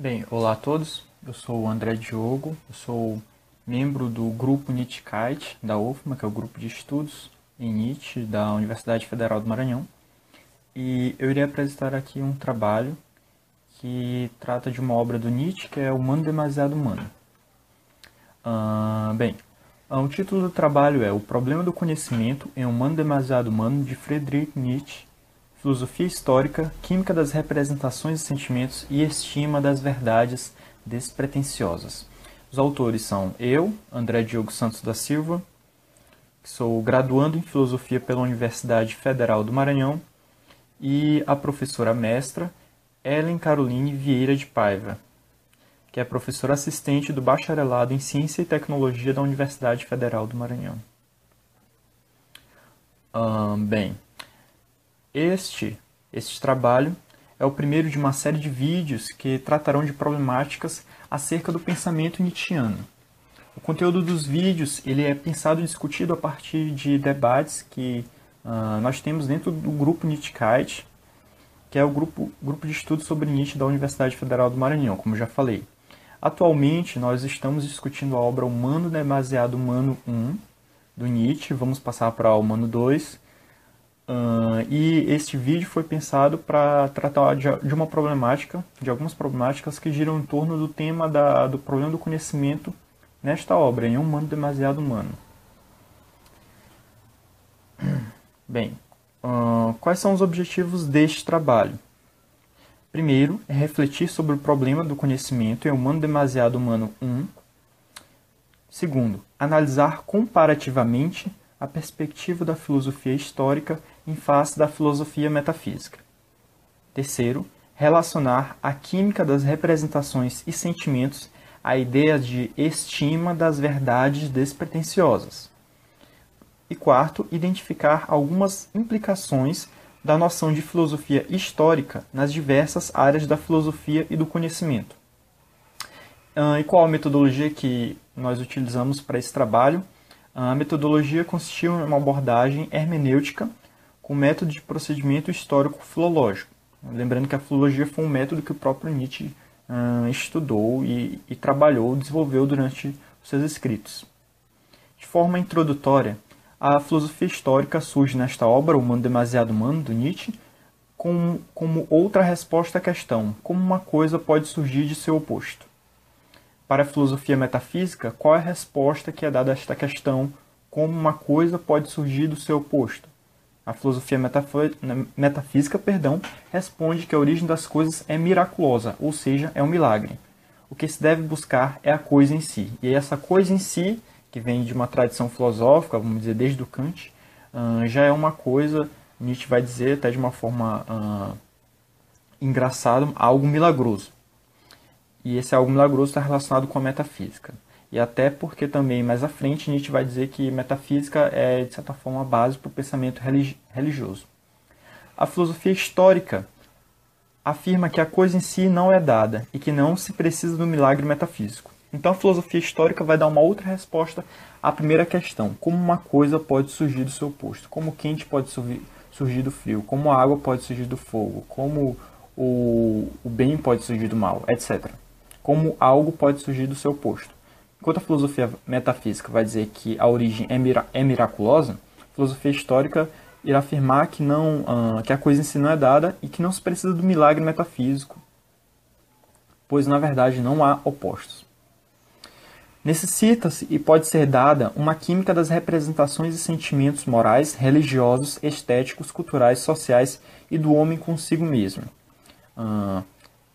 Bem, olá a todos. Eu sou o André Diogo, eu sou membro do grupo Nietzsche Kite da UFMA, que é o grupo de estudos em Nietzsche da Universidade Federal do Maranhão. E eu irei apresentar aqui um trabalho que trata de uma obra do Nietzsche, que é O Humano Demasiado Humano. O título do trabalho é O Problema do Conhecimento em Um Humano Demasiado Humano, de Friedrich Nietzsche, Filosofia Histórica, Química das Representações e Sentimentos e Estima das Verdades Despretensiosas. Os autores são eu, André Diogo Santos da Silva, que sou graduando em Filosofia pela Universidade Federal do Maranhão, e a professora mestra Ellen Caroline Vieira de Paiva, que é professora assistente do Bacharelado em Ciência e Tecnologia da Universidade Federal do Maranhão. Este trabalho é o primeiro de uma série de vídeos que tratarão de problemáticas acerca do pensamento nietzschiano. O conteúdo dos vídeos ele é pensado e discutido a partir de debates que nós temos dentro do grupo Nietzsche Kite, que é o grupo de estudos sobre Nietzsche da Universidade Federal do Maranhão, como já falei. Atualmente, nós estamos discutindo a obra Humano Demasiado Humano 1, do Nietzsche. Vamos passar para o Humano 2. E este vídeo foi pensado para tratar de uma problemática, de algumas problemáticas que giram em torno do tema do problema do conhecimento nesta obra, em Um Humano Demasiado Humano. Bem, quais são os objetivos deste trabalho? Primeiro, é refletir sobre o problema do conhecimento em Um Humano Demasiado Humano 1. Segundo, analisar comparativamente a perspectiva da filosofia histórica em face da filosofia metafísica. Terceiro, relacionar a química das representações e sentimentos à ideia de estima das verdades despretensiosas. E quarto, identificar algumas implicações da noção de filosofia histórica nas diversas áreas da filosofia e do conhecimento. E qual a metodologia que nós utilizamos para esse trabalho? A metodologia consistiu em uma abordagem hermenêutica com método de procedimento histórico-filológico. Lembrando que a filologia foi um método que o próprio Nietzsche estudou e trabalhou, desenvolveu durante os seus escritos. De forma introdutória, a filosofia histórica surge nesta obra, O Humano Demasiado Humano, do Nietzsche, como outra resposta à questão: como uma coisa pode surgir de seu oposto? Para a filosofia metafísica, qual é a resposta que é dada a esta questão: como uma coisa pode surgir do seu oposto? A filosofia metafísica, responde que a origem das coisas é miraculosa, ou seja, é um milagre. O que se deve buscar é a coisa em si. E essa coisa em si, que vem de uma tradição filosófica, vamos dizer, desde o Kant, já é uma coisa, Nietzsche vai dizer até de uma forma engraçada, algo milagroso. E esse algo milagroso está relacionado com a metafísica. E até porque também, mais à frente, Nietzsche vai dizer que metafísica é, de certa forma, a base para o pensamento religioso. A filosofia histórica afirma que a coisa em si não é dada e que não se precisa do milagre metafísico. Então a filosofia histórica vai dar uma outra resposta à primeira questão: como uma coisa pode surgir do seu oposto, como o quente pode surgir do frio, como a água pode surgir do fogo, como o bem pode surgir do mal, etc. Como algo pode surgir do seu oposto. Enquanto a filosofia metafísica vai dizer que a origem é miraculosa, a filosofia histórica irá afirmar que a coisa em si não é dada e que não se precisa do milagre metafísico, pois na verdade não há opostos. Necessita-se e pode ser dada uma química das representações e sentimentos morais, religiosos, estéticos, culturais, sociais e do homem consigo mesmo.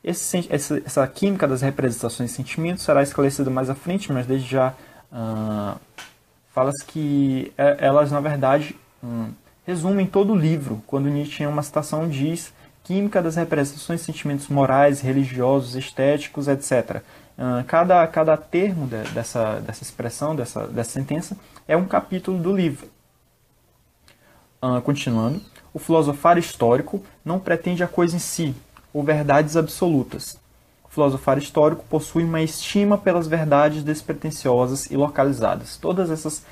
Essa química das representações e sentimentos será esclarecida mais à frente, mas desde já fala-se que elas, na verdade, resumem todo o livro. Quando Nietzsche, em uma citação, diz química das representações e sentimentos morais, religiosos, estéticos, etc. Cada termo dessa expressão, dessa sentença, é um capítulo do livro. Continuando, o filosofar histórico não pretende a coisa em si, ou verdades absolutas. O filosofar histórico possui uma estima pelas verdades despretensiosas e localizadas. Todas essas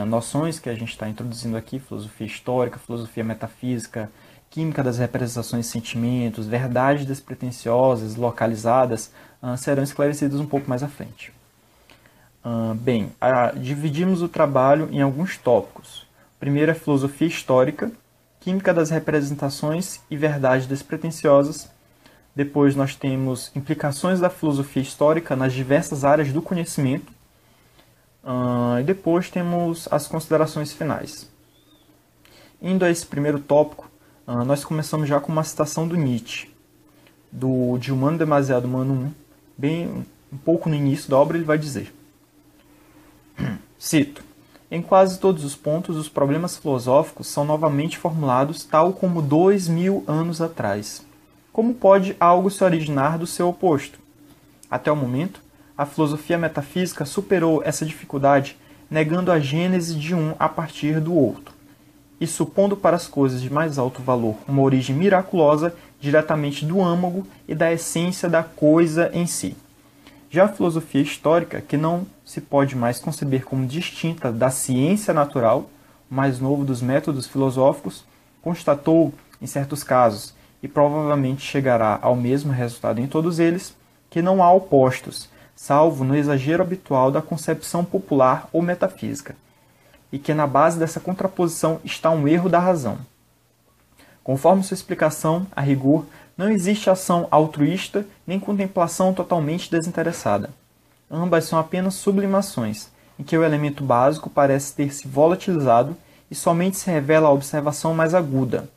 noções que a gente está introduzindo aqui, filosofia histórica, filosofia metafísica química das representações de sentimentos, verdades despretensiosas, localizadas, serão esclarecidos um pouco mais à frente. Dividimos o trabalho em alguns tópicos. O primeiro é filosofia histórica, química das representações e verdades despretensiosas. Depois nós temos implicações da filosofia histórica nas diversas áreas do conhecimento. E depois temos as considerações finais. Indo a esse primeiro tópico, nós começamos já com uma citação do Nietzsche, de Humano Demasiado Humano 1, bem um pouco no início da obra ele vai dizer, cito, em quase todos os pontos os problemas filosóficos são novamente formulados tal como 2000 anos atrás. Como pode algo se originar do seu oposto? Até o momento, a filosofia metafísica superou essa dificuldade negando a gênese de um a partir do outro, e supondo para as coisas de mais alto valor uma origem miraculosa diretamente do âmago e da essência da coisa em si. Já a filosofia histórica, que não se pode mais conceber como distinta da ciência natural, o mais novo dos métodos filosóficos, constatou, em certos casos, e provavelmente chegará ao mesmo resultado em todos eles, que não há opostos, salvo no exagero habitual da concepção popular ou metafísica, e que na base dessa contraposição está um erro da razão. Conforme sua explicação, a rigor, não existe ação altruísta nem contemplação totalmente desinteressada. Ambas são apenas sublimações, em que o elemento básico parece ter se volatilizado e somente se revela a observação mais aguda.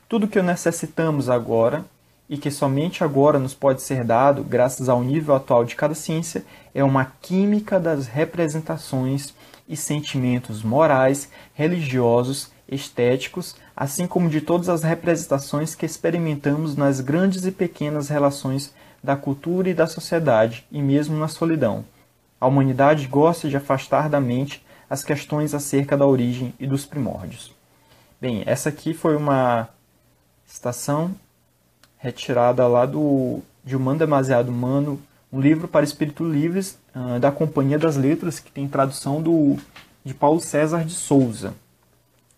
Tudo o que necessitamos agora, e que somente agora nos pode ser dado, graças ao nível atual de cada ciência, é uma química das representações e sentimentos morais, religiosos, estéticos, assim como de todas as representações que experimentamos nas grandes e pequenas relações da cultura e da sociedade, e mesmo na solidão. A humanidade gosta de afastar da mente as questões acerca da origem e dos primórdios. Bem, essa aqui foi uma citação retirada lá de Humano Demasiado Humano, um livro para espíritos livres da Companhia das Letras, que tem tradução de Paulo César de Souza.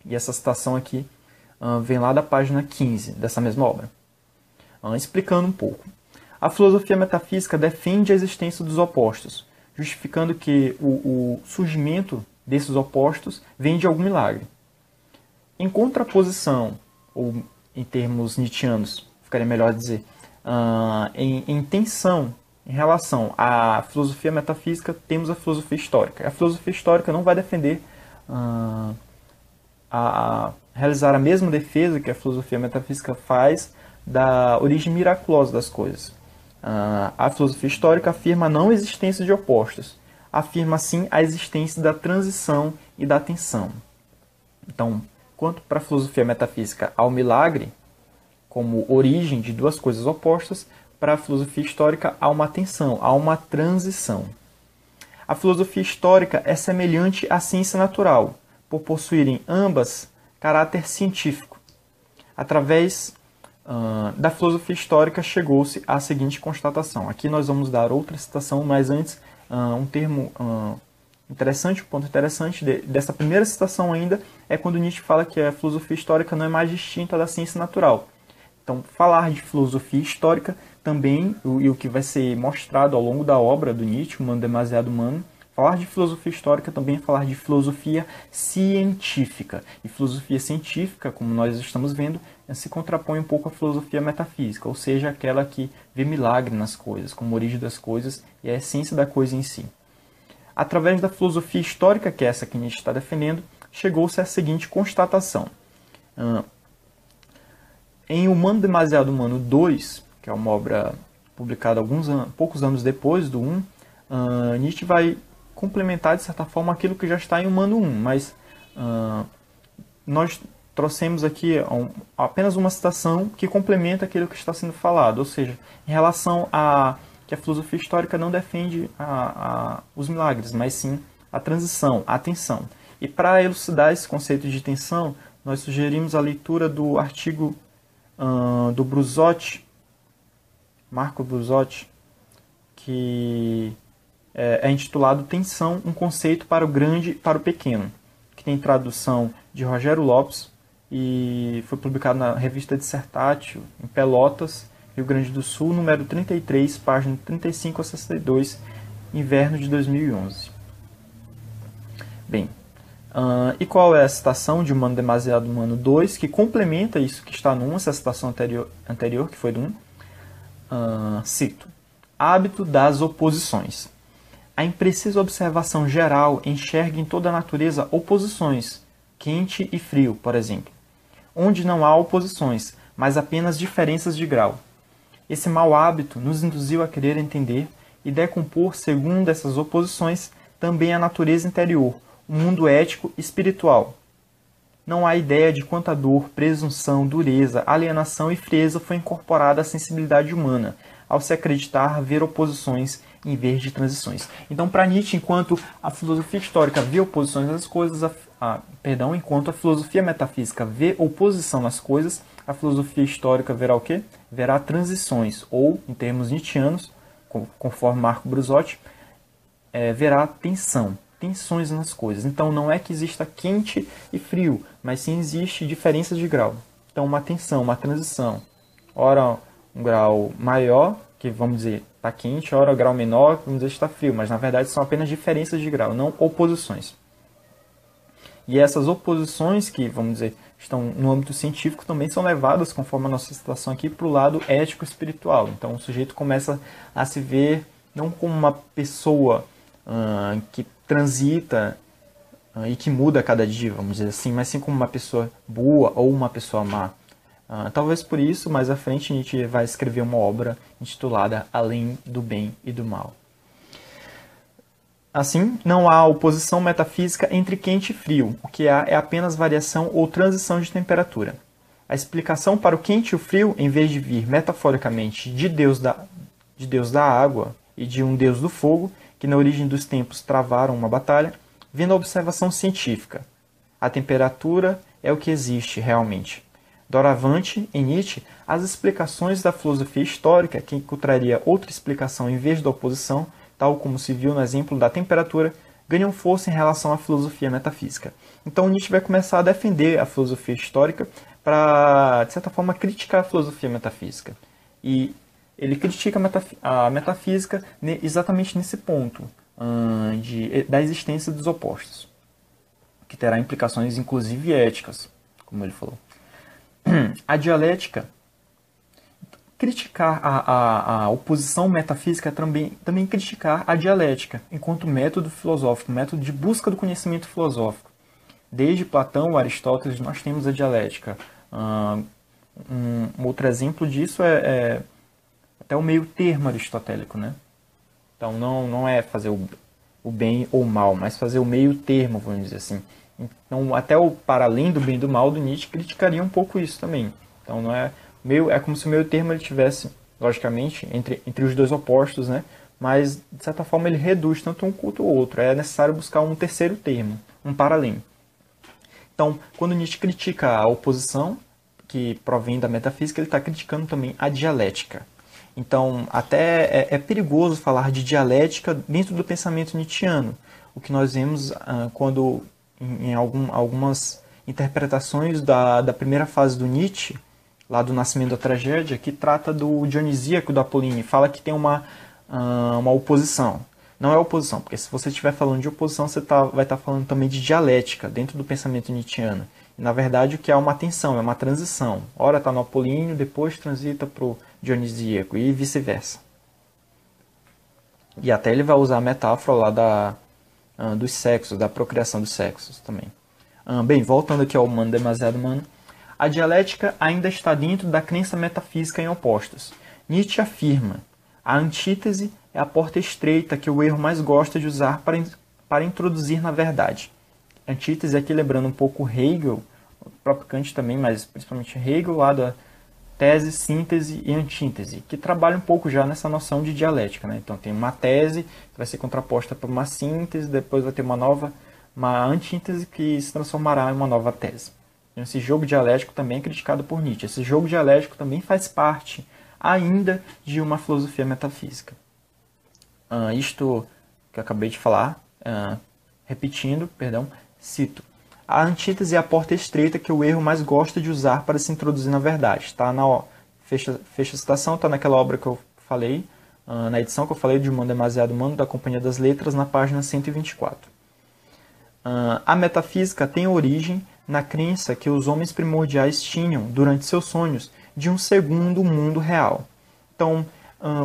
E essa citação aqui vem lá da página 15 dessa mesma obra. Explicando um pouco. A filosofia metafísica defende a existência dos opostos, justificando que o surgimento desses opostos vem de algum milagre. Em contraposição, ou em termos nietzschianos, ficaria melhor dizer, em tensão em relação à filosofia metafísica, temos a filosofia histórica. A filosofia histórica não vai defender realizar a mesma defesa que a filosofia metafísica faz da origem miraculosa das coisas. A filosofia histórica afirma a não existência de opostos, afirma sim a existência da transição e da tensão. Então, quanto para a filosofia metafísica há o milagre como origem de duas coisas opostas, para a filosofia histórica há uma tensão, há uma transição. A filosofia histórica é semelhante à ciência natural, por possuírem ambas caráter científico. Através da filosofia histórica chegou-se à seguinte constatação. Aqui nós vamos dar outra citação, mas antes um termo interessante, um ponto interessante dessa primeira citação ainda é quando Nietzsche fala que a filosofia histórica não é mais distinta da ciência natural. Então, falar de filosofia histórica também, e o que vai ser mostrado ao longo da obra do Nietzsche, Humano Demasiado Humano, falar de filosofia histórica também é falar de filosofia científica. E filosofia científica, como nós estamos vendo, se contrapõe um pouco à filosofia metafísica, ou seja, aquela que vê milagre nas coisas, como origem das coisas e a essência da coisa em si. Através da filosofia histórica, que é essa que Nietzsche está defendendo, chegou-se à seguinte constatação. Em Humano Demasiado Humano 2, que é uma obra publicada poucos anos depois do 1, Nietzsche vai complementar, de certa forma, aquilo que já está em Humano 1, mas nós trouxemos aqui apenas uma citação que complementa aquilo que está sendo falado, ou seja, em relação a que a filosofia histórica não defende os milagres, mas sim a transição, a tensão. E para elucidar esse conceito de tensão, nós sugerimos a leitura do artigo do Brusotti, Marco Brusotti, que é intitulado Tensão, um conceito para o grande e para o pequeno, que tem tradução de Rogério Lopes, e foi publicado na revista Dissertatio, em Pelotas, Rio Grande do Sul, número 33, página 35 a 62, inverno de 2011. Bem, e qual é a citação de Humano Demasiado Humano 2, que complementa isso que está no 1, essa citação anterior que foi do 1? Cito: hábito das oposições. A imprecisa observação geral enxerga em toda a natureza oposições, quente e frio, por exemplo, onde não há oposições, mas apenas diferenças de grau. Esse mau hábito nos induziu a querer entender e decompor, segundo essas oposições, também a natureza interior, o mundo ético e espiritual. Não há ideia de quanta dor, presunção, dureza, alienação e frieza foi incorporada à sensibilidade humana, ao se acreditar haver oposições em vez de transições. Então, para Nietzsche, enquanto a filosofia histórica vê oposições nas coisas, enquanto a filosofia metafísica vê oposição nas coisas, a filosofia histórica verá o quê? Verá transições, ou, em termos nietzschianos, conforme Marco Brusotti, verá tensões nas coisas. Então, não é que exista quente e frio, mas sim existe diferenças de grau. Então, uma tensão, uma transição. Ora, um grau maior, que vamos dizer está quente, ora, grau menor, vamos dizer que está frio, mas na verdade são apenas diferenças de grau, não oposições. E essas oposições que, vamos dizer, estão no âmbito científico também são levadas, conforme a nossa situação aqui, para o lado ético-espiritual. Então o sujeito começa a se ver não como uma pessoa que transita e que muda a cada dia, vamos dizer assim, mas sim como uma pessoa boa ou uma pessoa má. Talvez por isso, mais à frente, Nietzsche vai escrever uma obra intitulada Além do Bem e do Mal. Assim, não há oposição metafísica entre quente e frio. O que há é apenas variação ou transição de temperatura. A explicação para o quente e o frio, em vez de vir metaforicamente de Deus da água e de um Deus do fogo, que na origem dos tempos travaram uma batalha, vem da observação científica. A temperatura é o que existe realmente. Doravante, em Nietzsche, as explicações da filosofia histórica, que encontraria outra explicação em vez da oposição, tal como se viu no exemplo da temperatura, ganham força em relação à filosofia metafísica. Então Nietzsche vai começar a defender a filosofia histórica para, de certa forma, criticar a filosofia metafísica. E ele critica a metafísica exatamente nesse ponto da existência dos opostos, que terá implicações inclusive éticas, como ele falou. A dialética, criticar a oposição metafísica também criticar a dialética, enquanto método filosófico, método de busca do conhecimento filosófico. Desde Platão, Aristóteles, nós temos a dialética. Um outro exemplo disso é até o meio termo aristotélico, né? Então não é fazer o bem ou o mal, mas fazer o meio termo, vamos dizer assim. Então, até o para além do bem e do mal do Nietzsche criticaria um pouco isso também. Então, não é como se o meio termo ele tivesse, logicamente, entre os dois opostos, né? Mas, de certa forma, ele reduz tanto um quanto o outro. É necessário buscar um terceiro termo, um para além. Então, quando Nietzsche critica a oposição, que provém da metafísica, ele está criticando também a dialética. Então, até é perigoso falar de dialética dentro do pensamento nietzschiano. O que nós vemos quando, em algumas interpretações da primeira fase do Nietzsche, lá do Nascimento da Tragédia, que trata do Dionisíaco do Apolíneo, fala que tem uma oposição. Não é oposição, porque se você estiver falando de oposição, você vai estar falando também de dialética dentro do pensamento nietzschiano. E, na verdade, o que é uma tensão, é uma transição. Ora está no Apolíneo, depois transita para o Dionisíaco e vice-versa. E até ele vai usar a metáfora lá dos sexos, da procriação dos sexos também. Bem, voltando aqui ao Humano Demasiado Humano, a dialética ainda está dentro da crença metafísica em opostos. Nietzsche afirma: a antítese é a porta estreita que o erro mais gosta de usar para introduzir na verdade. Antítese aqui lembrando um pouco Hegel, o próprio Kant também, mas principalmente Hegel, lá da tese, síntese e antítese, que trabalha um pouco já nessa noção de dialética, né? Então tem uma tese que vai ser contraposta por uma síntese, depois vai ter uma antítese que se transformará em uma nova tese. Então, esse jogo dialético também é criticado por Nietzsche. Esse jogo dialético também faz parte ainda de uma filosofia metafísica. Isto que eu acabei de falar, cito: A antítese é a porta estreita que o erro mais gosta de usar para se introduzir na verdade. Tá fecha a citação, está naquela obra que eu falei, na edição que eu falei de Um Mundo Demasiado Humano, da Companhia das Letras, na página 124. A metafísica tem origem na crença que os homens primordiais tinham, durante seus sonhos, de um segundo mundo real. Então,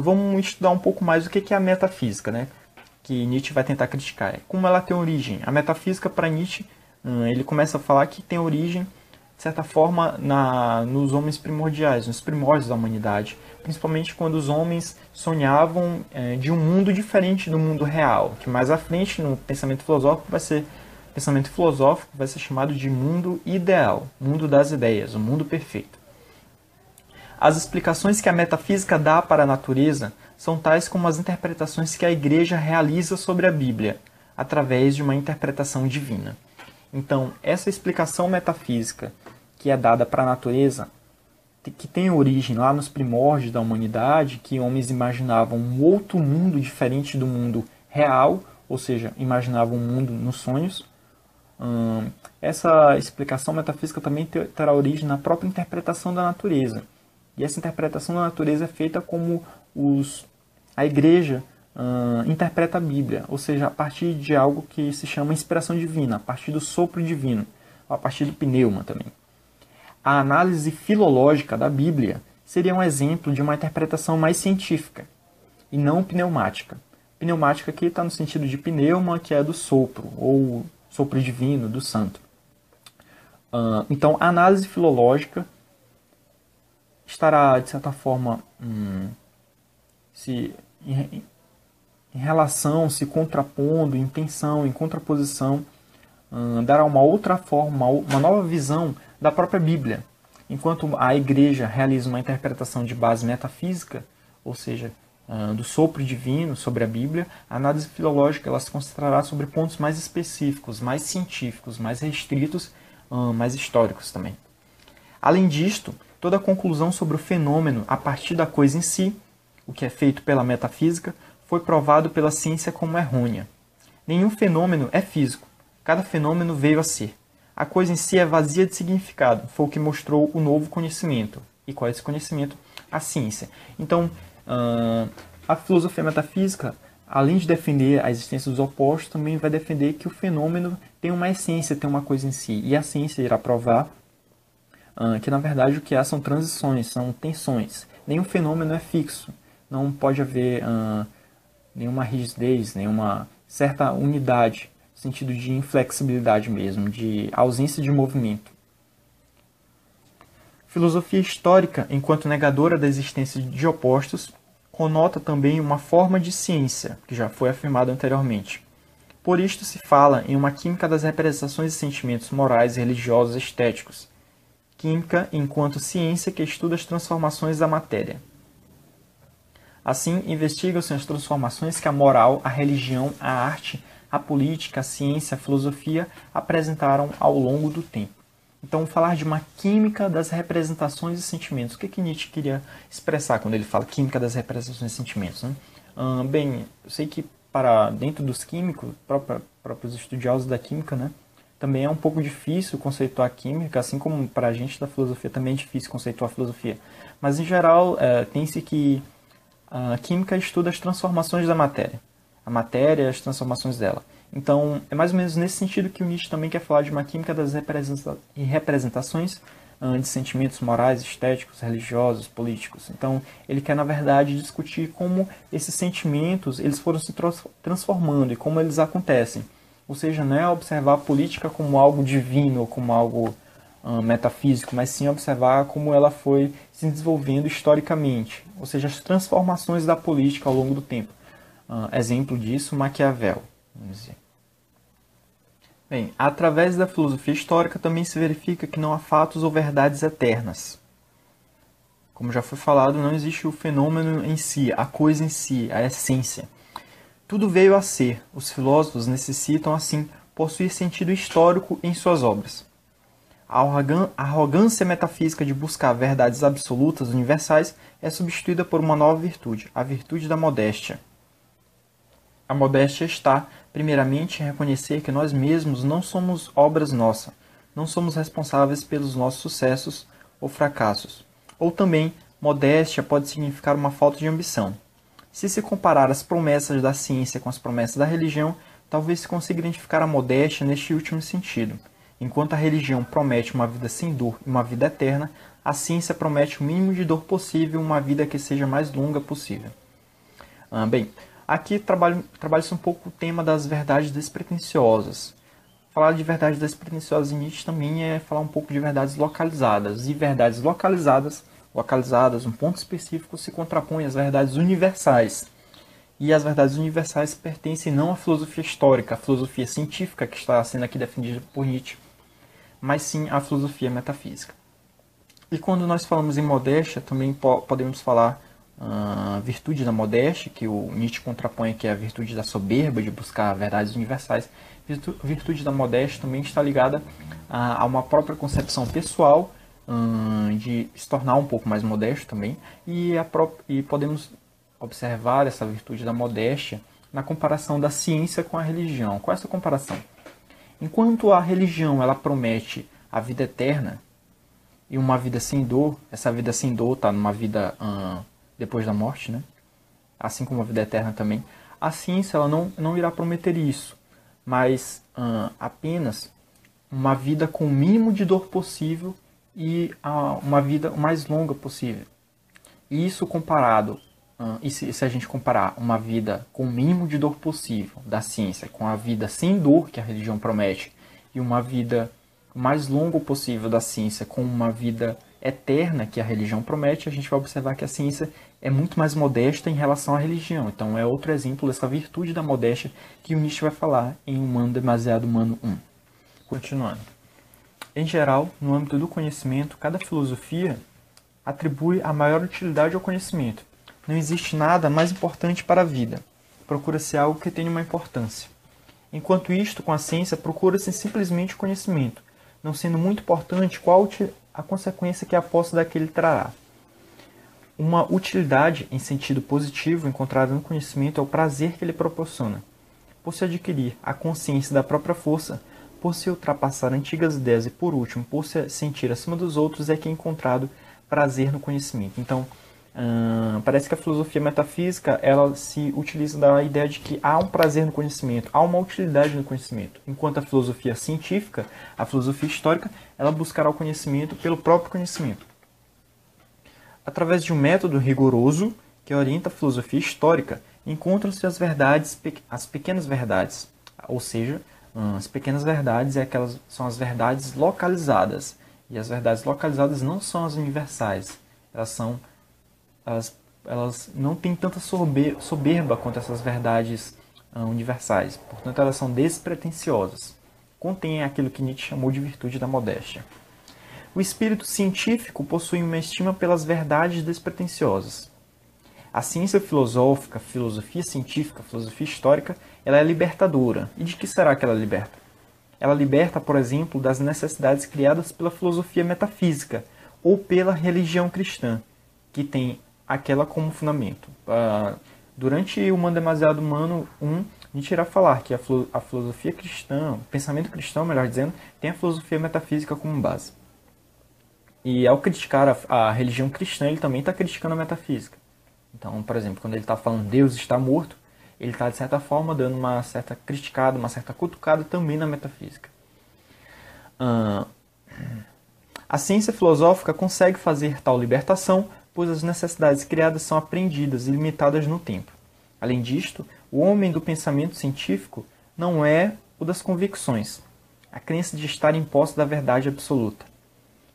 vamos estudar um pouco mais o que é a metafísica, né? Que Nietzsche vai tentar criticar. Como ela tem origem? A metafísica, para Nietzsche, ele começa a falar que tem origem, de certa forma, nos homens primordiais, nos primórdios da humanidade. Principalmente quando os homens sonhavam de um mundo diferente do mundo real, que mais à frente, no pensamento filosófico, vai ser chamado de mundo ideal, mundo das ideias, o mundo perfeito. As explicações que a metafísica dá para a natureza são tais como as interpretações que a Igreja realiza sobre a Bíblia, através de uma interpretação divina. Então, essa explicação metafísica que é dada para a natureza, que tem origem lá nos primórdios da humanidade, que homens imaginavam um outro mundo diferente do mundo real, ou seja, imaginavam um mundo nos sonhos. Essa explicação metafísica também terá origem na própria interpretação da natureza. E essa interpretação da natureza é feita como a Igreja interpreta a Bíblia, ou seja, a partir de algo que se chama inspiração divina, a partir do sopro divino, a partir do pneuma também. A análise filológica da Bíblia seria um exemplo de uma interpretação mais científica, e não pneumática. Pneumática aqui está no sentido de pneuma, que é do sopro, ou sopro divino, do santo. Então, a análise filológica estará, de certa forma, em relação, se contrapondo, em tensão, em contraposição, dará uma outra forma, uma nova visão da própria Bíblia. Enquanto a Igreja realiza uma interpretação de base metafísica, ou seja, do sopro divino sobre a Bíblia, a análise filológica ela se concentrará sobre pontos mais específicos, mais científicos, mais restritos, mais históricos também. Além disto, toda conclusão sobre o fenômeno a partir da coisa em si, o que é feito pela metafísica, foi provado pela ciência como errônea. Nenhum fenômeno é físico. Cada fenômeno veio a ser. A coisa em si é vazia de significado. Foi o que mostrou o novo conhecimento. E qual é esse conhecimento? A ciência. Então, a filosofia metafísica, além de defender a existência dos opostos, também vai defender que o fenômeno tem uma essência, tem uma coisa em si. E a ciência irá provar que, na verdade, o que há são transições, são tensões. Nenhum fenômeno é fixo. Não pode haver nenhuma rigidez, nenhuma certa unidade, no sentido de inflexibilidade mesmo, de ausência de movimento. Filosofia histórica, enquanto negadora da existência de opostos, conota também uma forma de ciência, que já foi afirmado anteriormente. Por isto se fala em uma química das representações e sentimentos morais, religiosos e estéticos. Química enquanto ciência que estuda as transformações da matéria. Assim, investigam-se as transformações que a moral, a religião, a arte, a política, a ciência, a filosofia apresentaram ao longo do tempo. Então, falar de uma química das representações e sentimentos. O que Nietzsche queria expressar quando ele fala química das representações e sentimentos? Né? Bem, eu sei que para dentro dos químicos, próprios estudiosos da química, né, também é um pouco difícil conceituar a química, assim como para a gente da filosofia também é difícil conceituar a filosofia. Mas, em geral, tem-se que a química estuda as transformações da matéria. A matéria e as transformações dela. Então, é mais ou menos nesse sentido que o Nietzsche também quer falar de uma química das representações de sentimentos morais, estéticos, religiosos, políticos. Então, ele quer, na verdade, discutir como esses sentimentos eles foram se transformando e como eles acontecem. Ou seja, não é observar a política como algo divino ou como algo metafísico, mas sim observar como ela foi se desenvolvendo historicamente. Ou seja, as transformações da política ao longo do tempo. Exemplo disso, Maquiavel. Vamos dizer. Bem, através da filosofia histórica também se verifica que não há fatos ou verdades eternas. Como já foi falado, não existe o fenômeno em si, a coisa em si, a essência. Tudo veio a ser. Os filósofos necessitam, assim, possuir sentido histórico em suas obras. A arrogância metafísica de buscar verdades absolutas, universais, é substituída por uma nova virtude, a virtude da modéstia. A modéstia está Primeiramente, reconhecer que nós mesmos não somos obras nossas, não somos responsáveis pelos nossos sucessos ou fracassos. Ou também, modéstia pode significar uma falta de ambição. Se se comparar as promessas da ciência com as promessas da religião, talvez se consiga identificar a modéstia neste último sentido. Enquanto a religião promete uma vida sem dor e uma vida eterna, a ciência promete o mínimo de dor possível e uma vida que seja mais longa possível. Bem, aqui trabalha-se um pouco o tema das verdades despretensiosas. Falar de verdades despretensiosas em Nietzsche também é falar um pouco de verdades localizadas. E verdades localizadas, um ponto específico, se contrapõe às verdades universais. E as verdades universais pertencem não à filosofia histórica, à filosofia científica que está sendo aqui defendida por Nietzsche, mas sim à filosofia metafísica. E quando nós falamos em modéstia, também podemos falar virtude da modéstia, que o Nietzsche contrapõe aqui a virtude da soberba, de buscar verdades universais. Virtude da modéstia também está ligada a uma própria concepção pessoal, de se tornar um pouco mais modesto também, e podemos observar essa virtude da modéstia na comparação da ciência com a religião. Qual é essa comparação? Enquanto a religião ela promete a vida eterna e uma vida sem dor, essa vida sem dor está numa vida depois da morte, né? Assim como a vida eterna também, a ciência ela não irá prometer isso, mas apenas uma vida com o mínimo de dor possível e uma vida o mais longa possível. E isso comparado, e se a gente comparar uma vida com o mínimo de dor possível da ciência com a vida sem dor que a religião promete e uma vida o mais longa possível da ciência com uma vida eterna que a religião promete, a gente vai observar que a ciência é muito mais modesta em relação à religião. Então é outro exemplo dessa virtude da modéstia que o Nietzsche vai falar em Humano Demasiado Humano 1. Continuando. Em geral, no âmbito do conhecimento, cada filosofia atribui a maior utilidade ao conhecimento. Não existe nada mais importante para a vida. Procura-se algo que tenha uma importância. Enquanto isto, com a ciência, procura-se simplesmente o conhecimento, não sendo muito importante qual a consequência que a posse daquele trará. Uma utilidade em sentido positivo encontrada no conhecimento é o prazer que ele proporciona. Por se adquirir a consciência da própria força, por se ultrapassar antigas ideias e, por último, por se sentir acima dos outros, é que é encontrado prazer no conhecimento. Então, parece que a filosofia metafísica ela se utiliza da ideia de que há um prazer no conhecimento, há uma utilidade no conhecimento, enquanto a filosofia científica, a filosofia histórica, ela buscará o conhecimento pelo próprio conhecimento. Através de um método rigoroso que orienta a filosofia histórica, encontram-se as pequenas verdades, ou seja, as pequenas verdades são as verdades localizadas, e as verdades localizadas não são as universais, elas não têm tanta soberba quanto essas verdades universais. Portanto, elas são despretensiosas. Contêm aquilo que Nietzsche chamou de virtude da modéstia. O espírito científico possui uma estima pelas verdades despretensiosas. A ciência filosófica, filosofia científica, filosofia histórica, ela é libertadora. E de que será que ela liberta? Ela liberta, por exemplo, das necessidades criadas pela filosofia metafísica ou pela religião cristã, que tem aquela como fundamento. Durante o Humano Demasiado Humano 1, a gente irá falar que a filosofia cristã, o pensamento cristão, melhor dizendo, tem a filosofia metafísica como base. E ao criticar a religião cristã, ele também está criticando a metafísica. Então, por exemplo, quando ele está falando Deus está morto, ele está, de certa forma, dando uma certa criticada, uma certa cutucada também na metafísica. A ciência filosófica consegue fazer tal libertação, pois as necessidades criadas são apreendidas e limitadas no tempo. Além disto, o homem do pensamento científico não é o das convicções, a crença de estar em posse da verdade absoluta.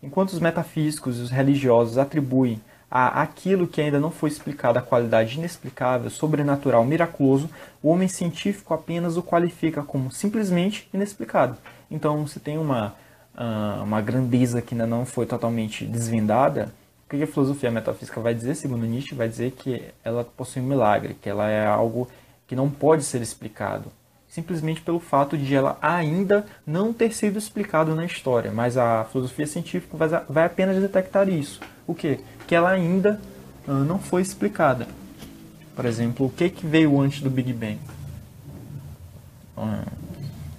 Enquanto os metafísicos e os religiosos atribuem a aquilo que ainda não foi explicado a qualidade inexplicável, sobrenatural, miraculoso, o homem científico apenas o qualifica como simplesmente inexplicado. Então, se tem uma grandeza que ainda não foi totalmente desvendada, o que a filosofia metafísica vai dizer, segundo Nietzsche? Vai dizer que ela possui um milagre, que ela é algo que não pode ser explicado, simplesmente pelo fato de ela ainda não ter sido explicado na história. Mas a filosofia científica vai apenas detectar isso. O quê? Que ela ainda não foi explicada. Por exemplo, o que veio antes do Big Bang?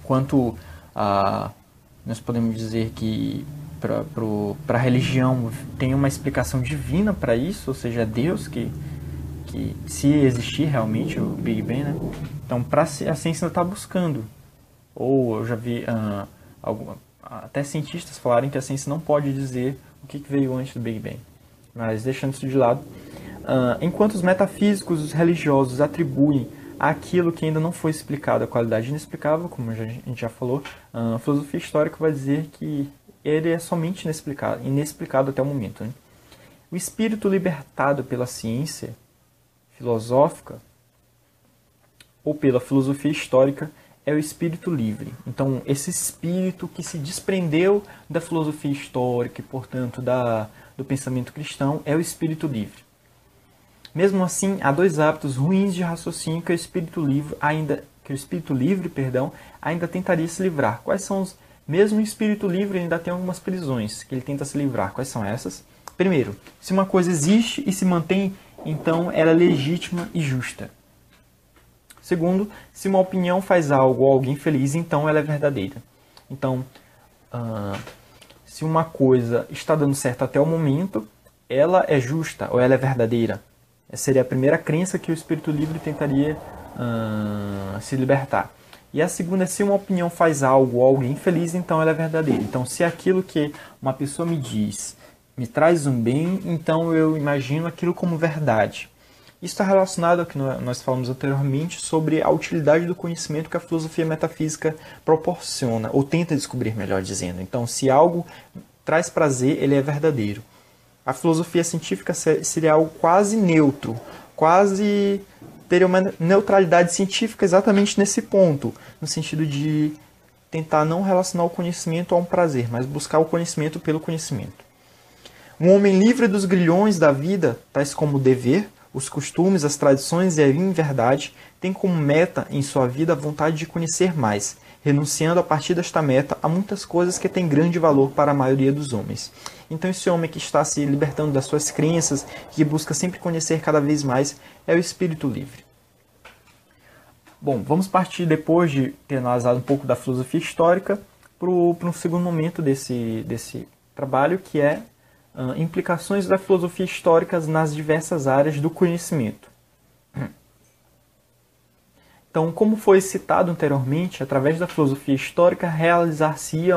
Quanto a, nós podemos dizer que para a religião tem uma explicação divina para isso, ou seja, Deus que se existir realmente o Big Bang, né? Então, a ciência ainda está buscando. Ou eu já vi até cientistas falarem que a ciência não pode dizer o que veio antes do Big Bang. Mas deixando isso de lado, enquanto os metafísicos, os religiosos atribuem àquilo que ainda não foi explicado a qualidade inexplicável, como a gente já falou, a filosofia histórica vai dizer que ele é somente inexplicado até o momento, né? O espírito libertado pela ciência filosófica ou pela filosofia histórica é o espírito livre. Então, esse espírito que se desprendeu da filosofia histórica e, portanto, do pensamento cristão é o espírito livre. Mesmo assim, há dois hábitos ruins de raciocínio que o espírito livre ainda tentaria se livrar. Quais são os... Mesmo o espírito livre ainda tem algumas prisões que ele tenta se livrar. Quais são essas? Primeiro, se uma coisa existe e se mantém, então ela é legítima e justa. Segundo, se uma opinião faz algo ou alguém feliz, então ela é verdadeira. Então, se uma coisa está dando certo até o momento, ela é justa ou ela é verdadeira. Essa seria a primeira crença que o espírito livre tentaria se libertar. E a segunda é se uma opinião faz algo ou alguém feliz, então ela é verdadeira. Então, se aquilo que uma pessoa me diz me traz um bem, então eu imagino aquilo como verdade. Isso está relacionado ao que nós falamos anteriormente sobre a utilidade do conhecimento que a filosofia metafísica proporciona, ou tenta descobrir, melhor dizendo. Então, se algo traz prazer, ele é verdadeiro. A filosofia científica seria algo quase neutro, teria uma neutralidade científica exatamente nesse ponto, no sentido de tentar não relacionar o conhecimento a um prazer, mas buscar o conhecimento pelo conhecimento. Um homem livre dos grilhões da vida, tais como o dever, os costumes, as tradições e a inverdade, tem como meta em sua vida a vontade de conhecer mais, renunciando a partir desta meta a muitas coisas que têm grande valor para a maioria dos homens. Então esse homem que está se libertando das suas crenças, que busca sempre conhecer cada vez mais, é o espírito livre. Bom, vamos partir, depois de ter analisado um pouco da filosofia histórica, para um segundo momento desse trabalho, que é implicações da filosofia histórica nas diversas áreas do conhecimento. Então, como foi citado anteriormente, através da filosofia histórica realizar-se-ia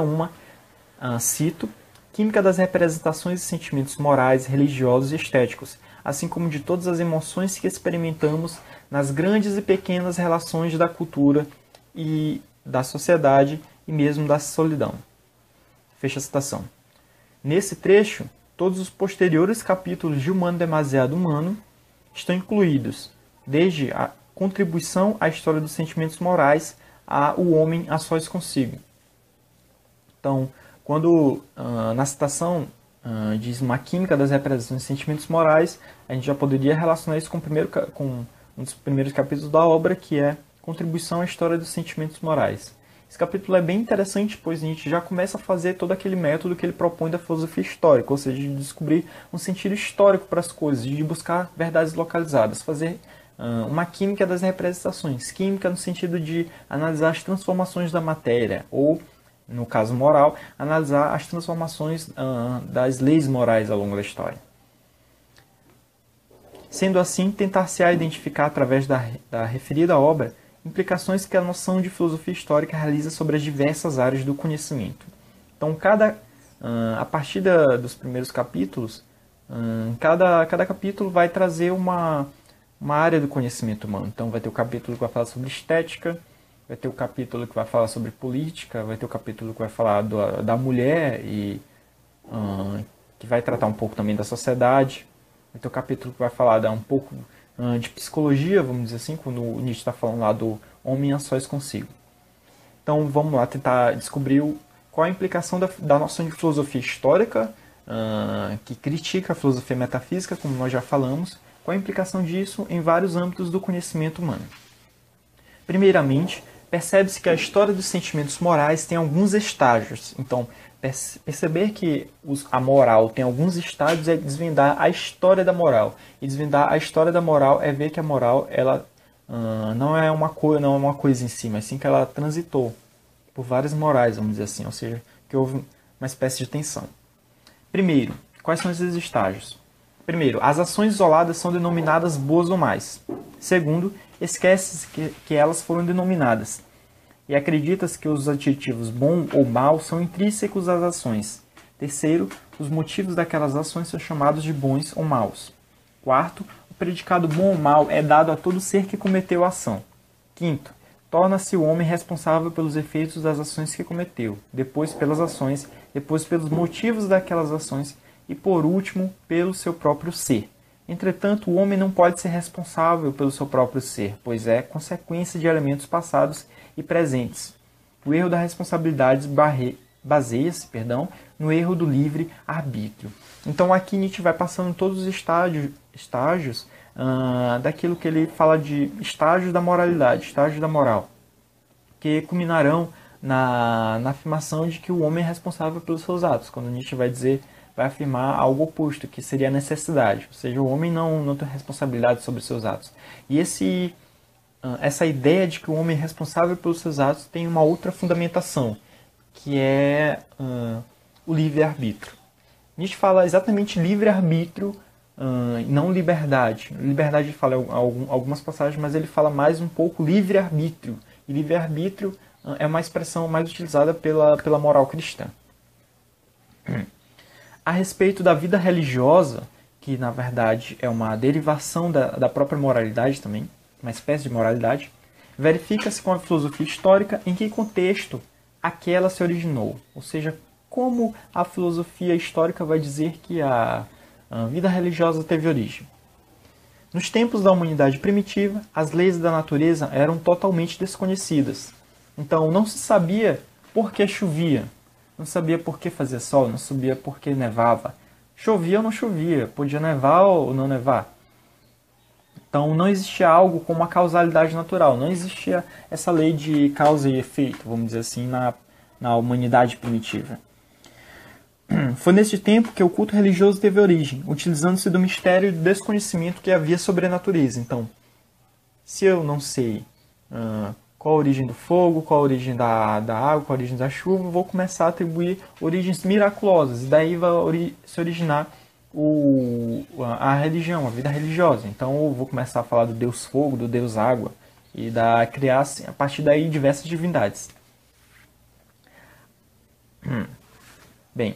cito, química das representações e sentimentos morais, religiosos e estéticos, assim como de todas as emoções que experimentamos nas grandes e pequenas relações da cultura e da sociedade e mesmo da solidão. Fecha a citação. Nesse trecho, todos os posteriores capítulos de Humano Demasiado Humano estão incluídos, desde a contribuição à história dos sentimentos morais a o homem a sós consigo. Então, quando na citação diz uma química das representações de sentimentos morais, a gente já poderia relacionar isso com um dos primeiros capítulos da obra, que é Contribuição à História dos Sentimentos Morais. Esse capítulo é bem interessante, pois a gente já começa a fazer todo aquele método que ele propõe da filosofia histórica, ou seja, de descobrir um sentido histórico para as coisas, de buscar verdades localizadas, fazer uma química das representações. Química no sentido de analisar as transformações da matéria, ou, no caso moral, analisar as transformações das leis morais ao longo da história. Sendo assim, tentar-se-á identificar, através da referida obra, implicações que a noção de filosofia histórica realiza sobre as diversas áreas do conhecimento. Então, a partir dos primeiros capítulos, cada capítulo vai trazer uma área do conhecimento humano. Então, vai ter o capítulo que vai falar sobre estética, vai ter o capítulo que vai falar sobre política, vai ter o capítulo que vai falar da mulher, e que vai tratar um pouco também da sociedade. Vai ter o capítulo que vai falar um pouco de psicologia, vamos dizer assim, quando o Nietzsche está falando lá do homem a sós consigo. Então vamos lá tentar descobrir qual a implicação da noção de filosofia histórica, que critica a filosofia metafísica, como nós já falamos, qual a implicação disso em vários âmbitos do conhecimento humano. Primeiramente, percebe-se que a história dos sentimentos morais tem alguns estágios. Então, perceber que a moral tem alguns estágios é desvendar a história da moral. E desvendar a história da moral é ver que a moral ela não é uma coisa em si, mas sim que ela transitou por várias morais, vamos dizer assim, ou seja, que houve uma espécie de tensão. Primeiro, quais são esses estágios? Primeiro, as ações isoladas são denominadas boas ou más. Segundo, esquece-se que elas foram denominadas e acredita-se que os adjetivos bom ou mal são intrínsecos às ações. Terceiro, os motivos daquelas ações são chamados de bons ou maus. Quarto, o predicado bom ou mal é dado a todo ser que cometeu a ação. Quinto, torna-se o homem responsável pelos efeitos das ações que cometeu, depois pelas ações, depois pelos motivos daquelas ações e, por último, pelo seu próprio ser. Entretanto, o homem não pode ser responsável pelo seu próprio ser, pois é consequência de elementos passados e presentes. O erro da responsabilidade baseia-se, no erro do livre-arbítrio. Então aqui Nietzsche vai passando todos os estágios daquilo que ele fala de estágios da moralidade, estágios da moral, que culminarão na afirmação de que o homem é responsável pelos seus atos, quando Nietzsche vai afirmar algo oposto, que seria a necessidade, ou seja, o homem não tem responsabilidade sobre seus atos. E essa ideia de que o homem é responsável pelos seus atos tem uma outra fundamentação, que é o livre-arbítrio. Nietzsche fala exatamente livre-arbítrio, não liberdade. Liberdade ele fala em algumas passagens, mas ele fala mais um pouco livre-arbítrio. E livre-arbítrio é uma expressão mais utilizada pela moral cristã. A respeito da vida religiosa, que na verdade é uma derivação da própria moralidade também, uma espécie de moralidade, verifica-se com a filosofia histórica em que contexto aquela se originou, ou seja, como a filosofia histórica vai dizer que a vida religiosa teve origem. Nos tempos da humanidade primitiva, as leis da natureza eram totalmente desconhecidas. Então não se sabia por que chovia, não sabia por que fazia sol, não sabia por que nevava. Chovia ou não chovia, podia nevar ou não nevar. Então não existia algo como a causalidade natural, não existia essa lei de causa e efeito, vamos dizer assim, na humanidade primitiva. Foi neste tempo que o culto religioso teve origem, utilizando-se do mistério e do desconhecimento que havia sobre a natureza. Então, se eu não sei qual a origem do fogo, qual a origem da água, qual a origem da chuva, vou começar a atribuir origens miraculosas, e daí vai se originar a religião, a vida religiosa. Então eu vou começar a falar do Deus Fogo, do Deus Água, e criar a partir daí diversas divindades. Bem,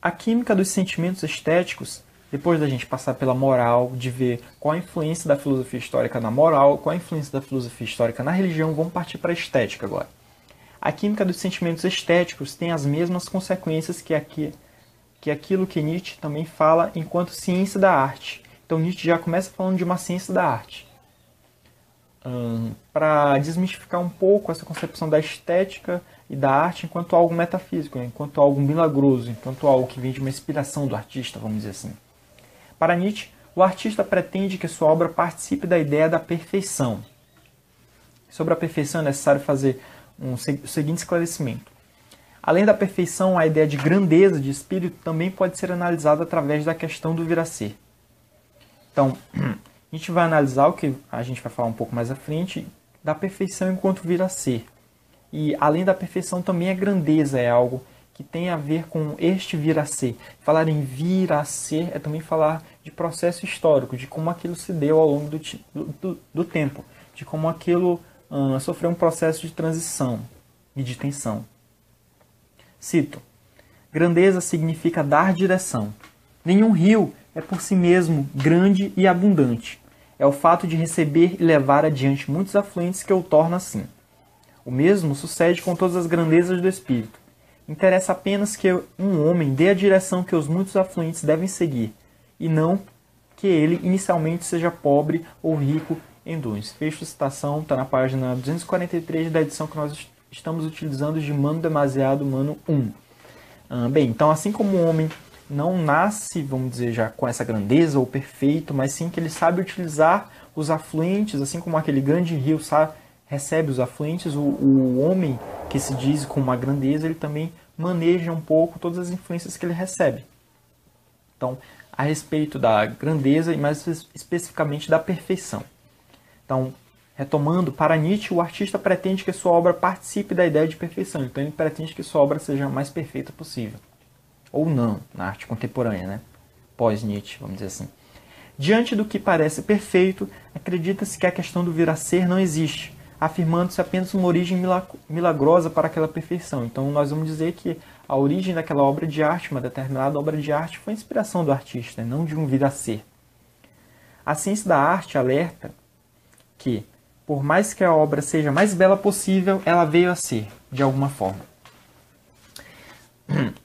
a química dos sentimentos estéticos, depois da gente passar pela moral, de ver qual a influência da filosofia histórica na moral, qual a influência da filosofia histórica na religião, vamos partir para a estética agora. A química dos sentimentos estéticos tem as mesmas consequências que aquilo que Nietzsche também fala enquanto ciência da arte. Então Nietzsche já começa falando de uma ciência da arte. Para desmistificar um pouco essa concepção da estética e da arte enquanto algo metafísico, enquanto algo milagroso, enquanto algo que vem de uma inspiração do artista, vamos dizer assim. Para Nietzsche, o artista pretende que sua obra participe da ideia da perfeição. Sobre a perfeição é necessário fazer o seguinte esclarecimento. Além da perfeição, a ideia de grandeza de espírito também pode ser analisada através da questão do vir a ser. Então, a gente vai analisar o que a gente vai falar um pouco mais à frente da perfeição enquanto vir a ser. E além da perfeição também a grandeza é algo que tem a ver com este vir a ser. Falar em vir a ser é também falar de processo histórico, de como aquilo se deu ao longo do tempo, de como aquilo sofreu um processo de transição e de tensão. Cito: grandeza significa dar direção. Nenhum rio é por si mesmo grande e abundante. É o fato de receber e levar adiante muitos afluentes que o torna assim. O mesmo sucede com todas as grandezas do espírito. Interessa apenas que um homem dê a direção que os muitos afluentes devem seguir, e não que ele inicialmente seja pobre ou rico em dons. Fecho a citação, está na página 243 da edição que nós estamos utilizando de Mano Demasiado, Mano 1. Bem, então assim como o homem não nasce, vamos dizer, já com essa grandeza ou perfeito, mas sim que ele sabe utilizar os afluentes, assim como aquele grande rio recebe os afluentes, o homem que se diz com uma grandeza, ele também maneja um pouco todas as influências que ele recebe. Então, a respeito da grandeza e mais especificamente da perfeição. Então, retomando, para Nietzsche, o artista pretende que sua obra participe da ideia de perfeição. Então, ele pretende que sua obra seja a mais perfeita possível. Ou não, na arte contemporânea, né? Pós-Nietzsche, vamos dizer assim. Diante do que parece perfeito, acredita-se que a questão do vir a ser não existe, afirmando-se apenas uma origem milagrosa para aquela perfeição. Então, nós vamos dizer que a origem daquela obra de arte, uma determinada obra de arte, foi a inspiração do artista, não de um vir a ser. A ciência da arte alerta que, por mais que a obra seja a mais bela possível, ela veio a ser, de alguma forma.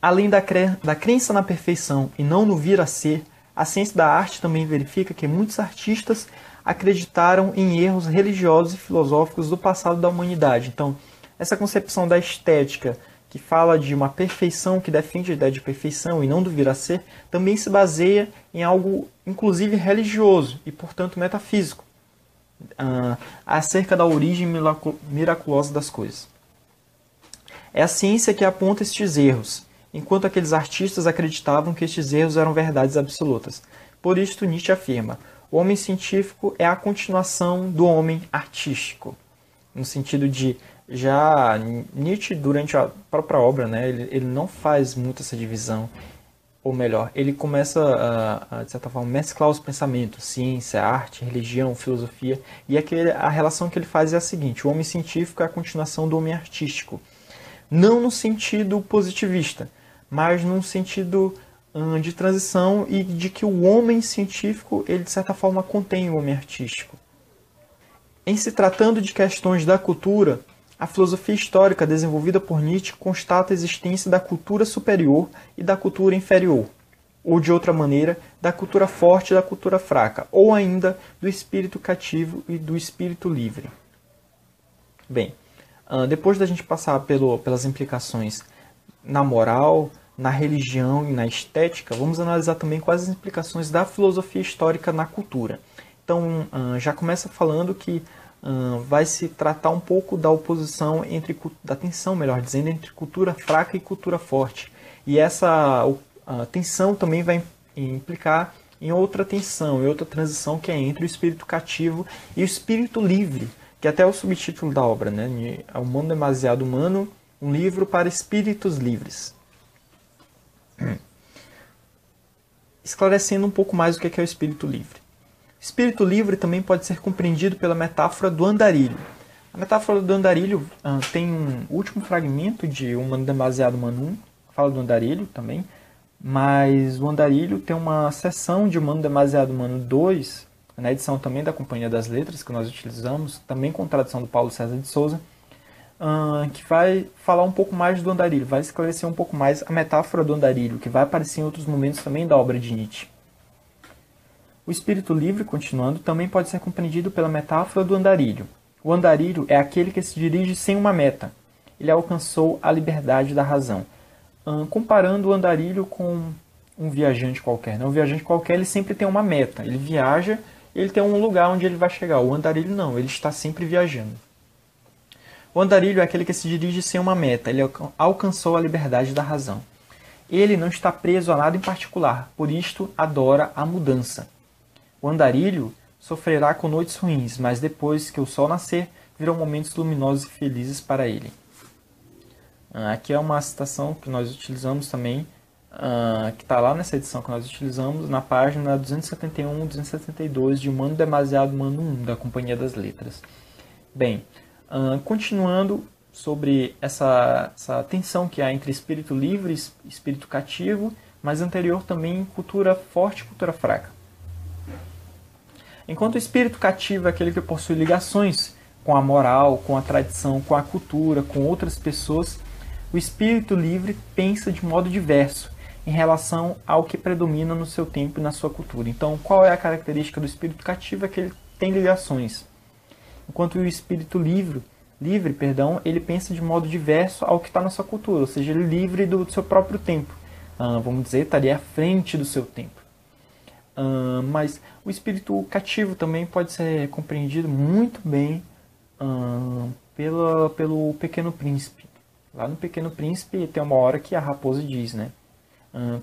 Além da crença na perfeição e não no vir a ser, a ciência da arte também verifica que muitos artistas acreditaram em erros religiosos e filosóficos do passado da humanidade. Então, essa concepção da estética, que fala de uma perfeição, que defende a ideia de perfeição e não do vir a ser, também se baseia em algo, inclusive, religioso e, portanto, metafísico, acerca da origem miraculosa das coisas. É a ciência que aponta estes erros, enquanto aqueles artistas acreditavam que estes erros eram verdades absolutas. Por isto, Nietzsche afirma: o homem científico é a continuação do homem artístico. No sentido de, já Nietzsche, durante a própria obra, né, ele não faz muito essa divisão, ou melhor, ele começa a de certa forma, mesclar os pensamentos, ciência, arte, religião, filosofia, e a relação que ele faz é a seguinte: o homem científico é a continuação do homem artístico. Não no sentido positivista, mas num sentido de transição e de que o homem científico, ele de certa forma contém o homem artístico. Em se tratando de questões da cultura, a filosofia histórica desenvolvida por Nietzsche constata a existência da cultura superior e da cultura inferior, ou de outra maneira, da cultura forte e da cultura fraca, ou ainda do espírito cativo e do espírito livre. Bem, depois da gente passar pelas implicações na moral, na religião e na estética, vamos analisar também quais as implicações da filosofia histórica na cultura. Então, já começa falando que vai se tratar um pouco da oposição, da tensão, melhor dizendo, entre cultura fraca e cultura forte. E essa tensão também vai implicar em outra tensão, em outra transição, que é entre o espírito cativo e o espírito livre, que até é o subtítulo da obra, né? O Mundo Demasiado Humano, um livro para espíritos livres. Esclarecendo um pouco mais o que é o espírito livre. Espírito livre também pode ser compreendido pela metáfora do andarilho. A metáfora do andarilho tem um último fragmento de Um Mundo Demasiado Humano 1, fala do andarilho também, mas o andarilho tem uma seção de Um Mundo Demasiado Humano 2, na edição também da Companhia das Letras, que nós utilizamos, também com tradução do Paulo César de Souza, que vai falar um pouco mais do andarilho, vai esclarecer um pouco mais a metáfora do andarilho, que vai aparecer em outros momentos também da obra de Nietzsche. O espírito livre, continuando, também pode ser compreendido pela metáfora do andarilho. O andarilho é aquele que se dirige sem uma meta. Ele alcançou a liberdade da razão. Comparando o andarilho com um viajante qualquer. Um viajante qualquer, ele sempre tem uma meta. Ele viaja, ele tem um lugar onde ele vai chegar. O andarilho não, ele está sempre viajando. O andarilho é aquele que se dirige sem uma meta. Ele alcançou a liberdade da razão. Ele não está preso a nada em particular, por isto adora a mudança. O andarilho sofrerá com noites ruins, mas depois que o sol nascer, virão momentos luminosos e felizes para ele. Aqui é uma citação que nós utilizamos também, que está lá nessa edição que nós utilizamos, na página 271 e 272 de Um Mundo Demasiado Humano 1, da Companhia das Letras. Bem, continuando sobre essa tensão que há entre espírito livre e espírito cativo, mas anterior também cultura forte e cultura fraca. Enquanto o espírito cativo é aquele que possui ligações com a moral, com a tradição, com a cultura, com outras pessoas, o espírito livre pensa de modo diverso em relação ao que predomina no seu tempo e na sua cultura. Então, qual é a característica do espírito cativo? É que ele tem ligações. Enquanto o espírito livre, ele pensa de modo diverso ao que está na sua cultura, ou seja, ele é livre do seu próprio tempo. Vamos dizer, estaria à frente do seu tempo. Mas o espírito cativo também pode ser compreendido muito bem pelo Pequeno Príncipe. Lá no Pequeno Príncipe tem uma hora que a raposa diz, né?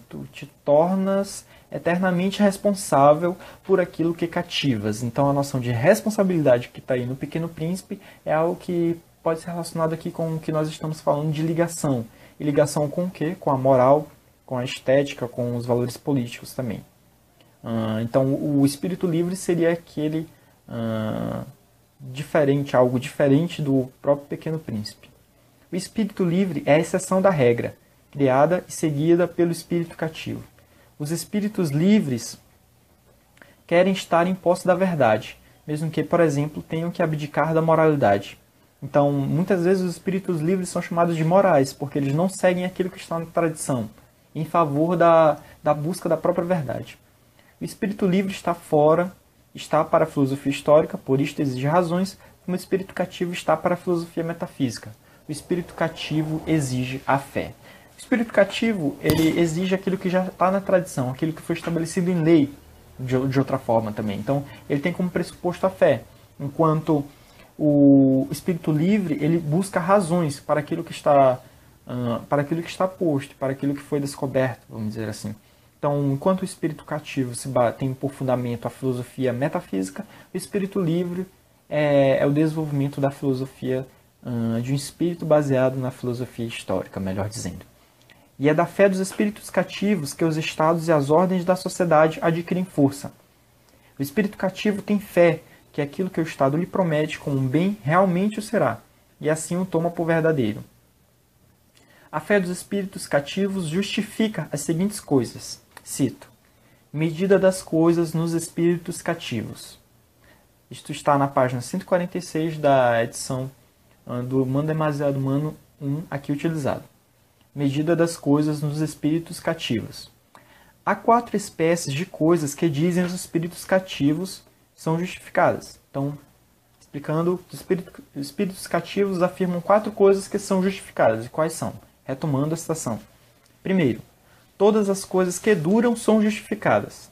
Tu te tornas eternamente responsável por aquilo que cativas. Então a noção de responsabilidade que está aí no Pequeno Príncipe é algo que pode ser relacionado aqui com o que nós estamos falando de ligação. E ligação com o quê? Com a moral, com a estética, com os valores políticos também. Então o espírito livre seria aquele diferente, algo diferente do próprio Pequeno Príncipe. O espírito livre é a exceção da regra, criada e seguida pelo espírito cativo. Os espíritos livres querem estar em posse da verdade, mesmo que, por exemplo, tenham que abdicar da moralidade. Então, muitas vezes os espíritos livres são chamados de morais, porque eles não seguem aquilo que está na tradição, em favor da busca da própria verdade. O espírito livre está fora, está para a filosofia histórica, por isto exige razões, como o espírito cativo está para a filosofia metafísica. O espírito cativo exige a fé. O espírito cativo, ele exige aquilo que já está na tradição, aquilo que foi estabelecido em lei, de outra forma também. Então, ele tem como pressuposto a fé, enquanto o espírito livre, ele busca razões para aquilo que está posto, para aquilo que foi descoberto, vamos dizer assim. Então, enquanto o espírito cativo tem por fundamento a filosofia metafísica, o espírito livre é o desenvolvimento da filosofia, de um espírito baseado na filosofia histórica, melhor dizendo. E é da fé dos espíritos cativos que os estados e as ordens da sociedade adquirem força. O espírito cativo tem fé que aquilo que o Estado lhe promete como um bem realmente o será, e assim o toma por verdadeiro. A fé dos espíritos cativos justifica as seguintes coisas. Cito: medida das coisas nos espíritos cativos. Isto está na página 146 da edição do Humano Demasiado Humano 1, aqui utilizado. Medida das coisas nos espíritos cativos. Há 4 espécies de coisas que dizem os espíritos cativos são justificadas. Então, explicando, os espíritos cativos afirmam 4 coisas que são justificadas. E quais são? Retomando a citação. Primeiro, todas as coisas que duram são justificadas.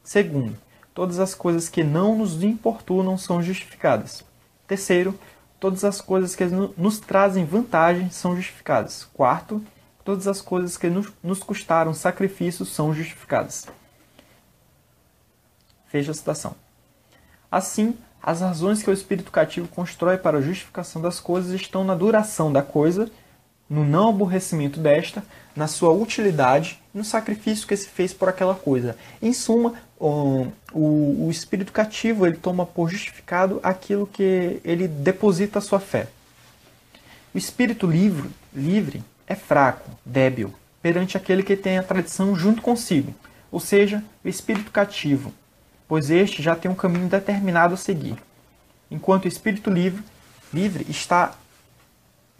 Segundo, todas as coisas que não nos importunam são justificadas. Terceiro, todas as coisas que nos trazem vantagem são justificadas. Quarto, todas as coisas que nos custaram sacrifícios são justificadas. Fecha a citação. Assim, as razões que o espírito cativo constrói para a justificação das coisas estão na duração da coisa, no não aborrecimento desta, na sua utilidade e no sacrifício que se fez por aquela coisa. Em suma, o espírito cativo ele toma por justificado aquilo que ele deposita a sua fé. O espírito livre é fraco, débil, perante aquele que tem a tradição junto consigo, ou seja, o espírito cativo, pois este já tem um caminho determinado a seguir, enquanto o espírito livre está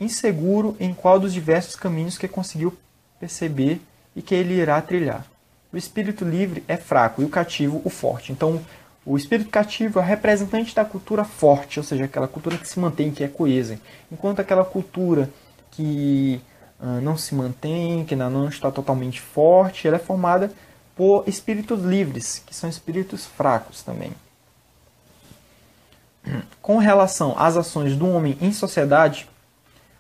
inseguro em qual dos diversos caminhos que conseguiu perceber e que ele irá trilhar. O espírito livre é fraco e o cativo o forte. Então, o espírito cativo é o representante da cultura forte, ou seja, aquela cultura que se mantém, que é coesa, enquanto aquela cultura que não se mantém, que ainda não está totalmente forte, ela é formada por espíritos livres, que são espíritos fracos também. Com relação às ações do homem em sociedade,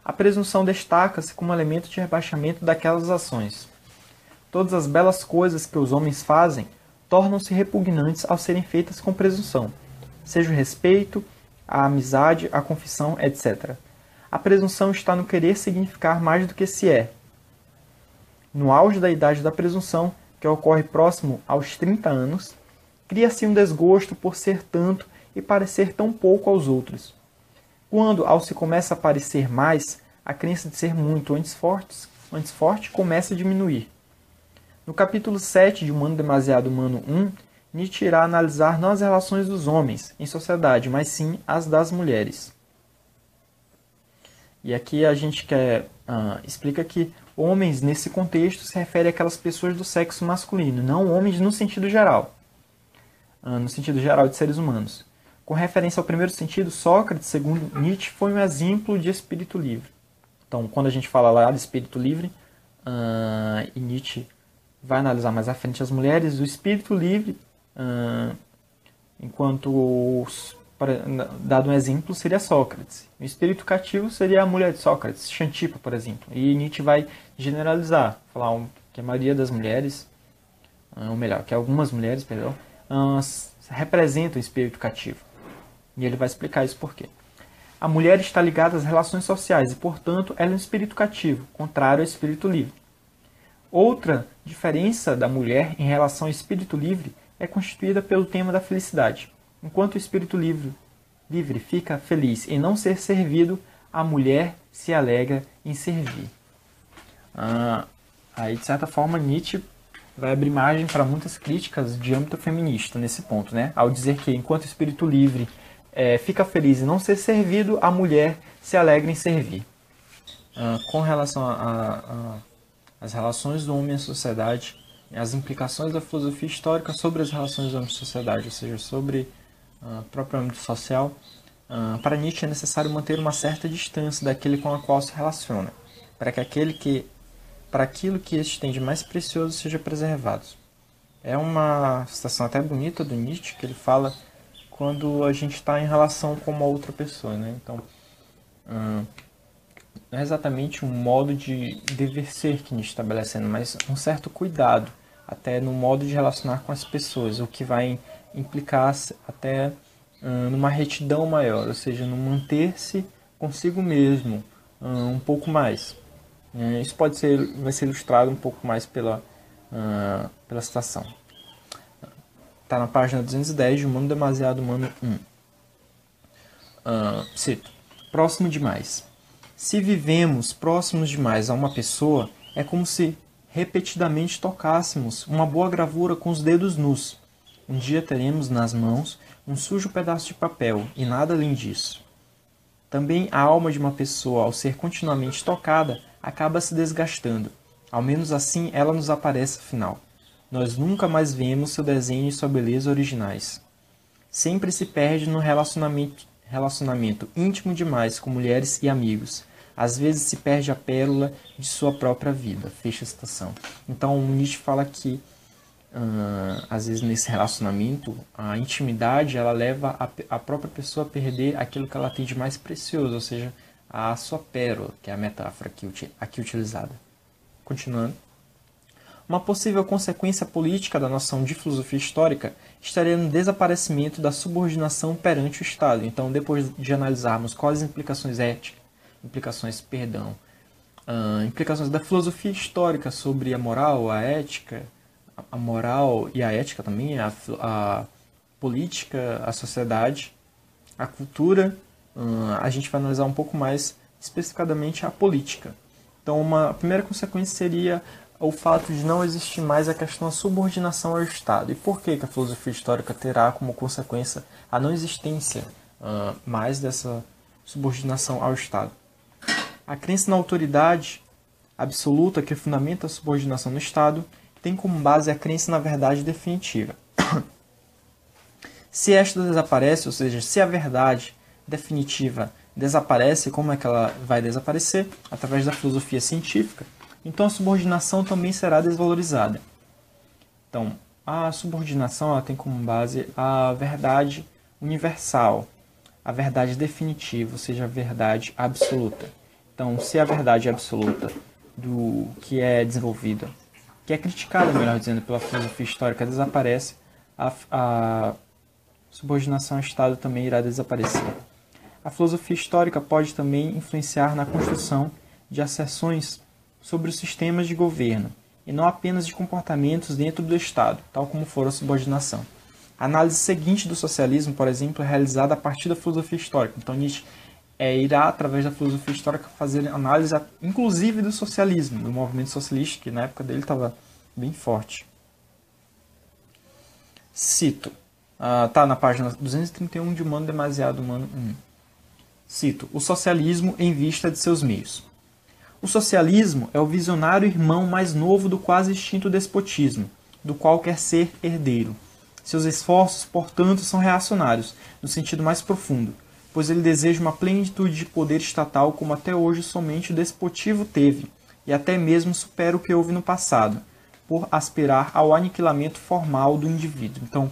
a presunção destaca-se como elemento de rebaixamento daquelas ações. Todas as belas coisas que os homens fazem tornam-se repugnantes ao serem feitas com presunção, seja o respeito, a amizade, a confissão, etc. A presunção está no querer significar mais do que se é. No auge da idade da presunção, que ocorre próximo aos 30 anos, cria-se um desgosto por ser tanto e parecer tão pouco aos outros. Quando, ao se começa a parecer mais, a crença de ser muito antes forte começa a diminuir. No capítulo 7 de Humano Demasiado Humano 1, Nietzsche irá analisar não as relações dos homens em sociedade, mas sim as das mulheres. E aqui a gente explica que homens, nesse contexto, se refere àquelas pessoas do sexo masculino, não homens no sentido geral de seres humanos. Com referência ao primeiro sentido, Sócrates, segundo Nietzsche, foi um exemplo de espírito livre. Então, quando a gente fala lá de espírito livre, e Nietzsche vai analisar mais à frente as mulheres, o espírito livre, dado um exemplo, seria Sócrates. O espírito cativo seria a mulher de Sócrates, Xantipa, por exemplo. E Nietzsche vai generalizar, falar que a maioria das mulheres, ou melhor, que algumas mulheres, perdão, representam o espírito cativo. E ele vai explicar isso por quê. A mulher está ligada às relações sociais e, portanto, ela é um espírito cativo, contrário ao espírito livre. Outra diferença da mulher em relação ao espírito livre é constituída pelo tema da felicidade. Enquanto o espírito livre fica feliz em não ser servido, a mulher se alegra em servir. Aí, de certa forma, Nietzsche vai abrir margem para muitas críticas de âmbito feminista nesse ponto, né? Ao dizer que, enquanto o espírito livre fica feliz em não ser servido, a mulher se alegra em servir. Com relação às relações do homem à sociedade, as implicações da filosofia histórica sobre as relações do homem à sociedade, ou seja, sobre o próprio âmbito social, para Nietzsche é necessário manter uma certa distância daquele com a qual se relaciona, para aquilo que este tem de mais precioso seja preservado. É uma citação até bonita do Nietzsche, que ele fala quando a gente está em relação com uma outra pessoa, né? Então, não é exatamente um modo de dever ser que Nietzsche está estabelecendo, mas um certo cuidado, até no modo de relacionar com as pessoas, o que vai implicar até numa retidão maior, ou seja, no manter-se consigo mesmo um pouco mais. Isso vai ser ilustrado um pouco mais pela citação. Está na página 210 de Humano Demasiado Humano 1. Cito. Próximo demais. Se vivemos próximos demais a uma pessoa, é como se repetidamente tocássemos uma boa gravura com os dedos nus. Um dia teremos nas mãos um sujo pedaço de papel e nada além disso. Também a alma de uma pessoa, ao ser continuamente tocada, acaba se desgastando. Ao menos assim ela nos aparece afinal. Nós nunca mais vemos seu desenho e sua beleza originais. Sempre se perde no relacionamento íntimo demais com mulheres e amigos. Às vezes se perde a pérola de sua própria vida. Fecha a citação. Então Nietzsche fala que às vezes nesse relacionamento a intimidade ela leva a própria pessoa a perder aquilo que ela tem de mais precioso, ou seja, a sua pérola, que é a metáfora aqui utilizada. Continuando. Uma possível consequência política da noção de filosofia histórica estaria no desaparecimento da subordinação perante o Estado. Então, depois de analisarmos quais implicações éticas, implicações da filosofia histórica sobre a moral, a ética, a moral e a ética também, a política, a sociedade, a cultura, a gente vai analisar um pouco mais especificadamente a política. Então, uma primeira consequência seria o fato de não existir mais a questão da subordinação ao Estado. E por que a filosofia histórica terá como consequência a não existência mais dessa subordinação ao Estado? A crença na autoridade absoluta que fundamenta a subordinação no Estado tem como base a crença na verdade definitiva. Se esta desaparece, ou seja, se a verdade definitiva desaparece, como é que ela vai desaparecer? Através da filosofia científica. Então a subordinação também será desvalorizada. Então, a subordinação ela tem como base a verdade universal, a verdade definitiva, ou seja, a verdade absoluta. Então, se a verdade absoluta do que é desenvolvida, que é criticada, melhor dizendo, pela filosofia histórica, desaparece, a subordinação ao Estado também irá desaparecer. A filosofia histórica pode também influenciar na construção de asserções sobre os sistemas de governo, e não apenas de comportamentos dentro do Estado, tal como for a subordinação. A análise seguinte do socialismo, por exemplo, é realizada a partir da filosofia histórica. Então Nietzsche irá, através da filosofia histórica, fazer análise, inclusive, do socialismo, do movimento socialista, que na época dele estava bem forte. Cito. Está na página 231 de Humano Demasiado Humano 1. Cito. O socialismo em vista de seus meios. O socialismo é o visionário irmão mais novo do quase extinto despotismo, do qual quer ser herdeiro. Seus esforços, portanto, são reacionários, no sentido mais profundo, pois ele deseja uma plenitude de poder estatal como até hoje somente o despotismo teve, e até mesmo supera o que houve no passado, por aspirar ao aniquilamento formal do indivíduo. Então,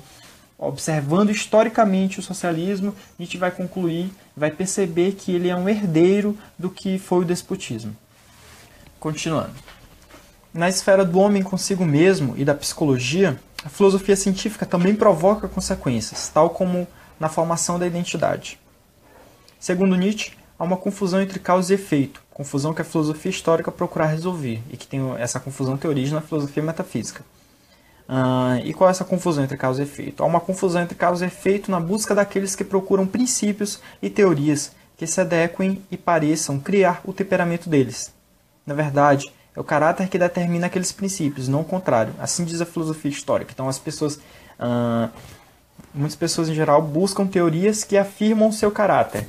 observando historicamente o socialismo, a gente vai concluir, vai perceber que ele é um herdeiro do que foi o despotismo. Continuando. Na esfera do homem consigo mesmo e da psicologia, a filosofia científica também provoca consequências, tal como na formação da identidade. Segundo Nietzsche, há uma confusão entre causa e efeito, confusão que a filosofia histórica procura resolver, e que tem essa confusão tem origem na filosofia metafísica. E qual é essa confusão entre causa e efeito? Há uma confusão entre causa e efeito na busca daqueles que procuram princípios e teorias que se adequem e pareçam criar o temperamento deles. Na verdade, é o caráter que determina aqueles princípios, não o contrário. Assim diz a filosofia histórica. Então, muitas pessoas em geral buscam teorias que afirmam o seu caráter.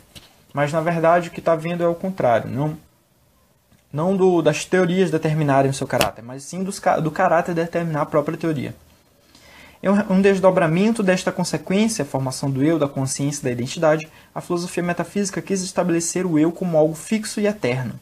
Mas, na verdade, o que está vendo é o contrário. Não das teorias determinarem o seu caráter, mas sim do caráter determinar a própria teoria. É um desdobramento desta consequência, a formação do eu, da consciência e da identidade. A filosofia metafísica quis estabelecer o eu como algo fixo e eterno.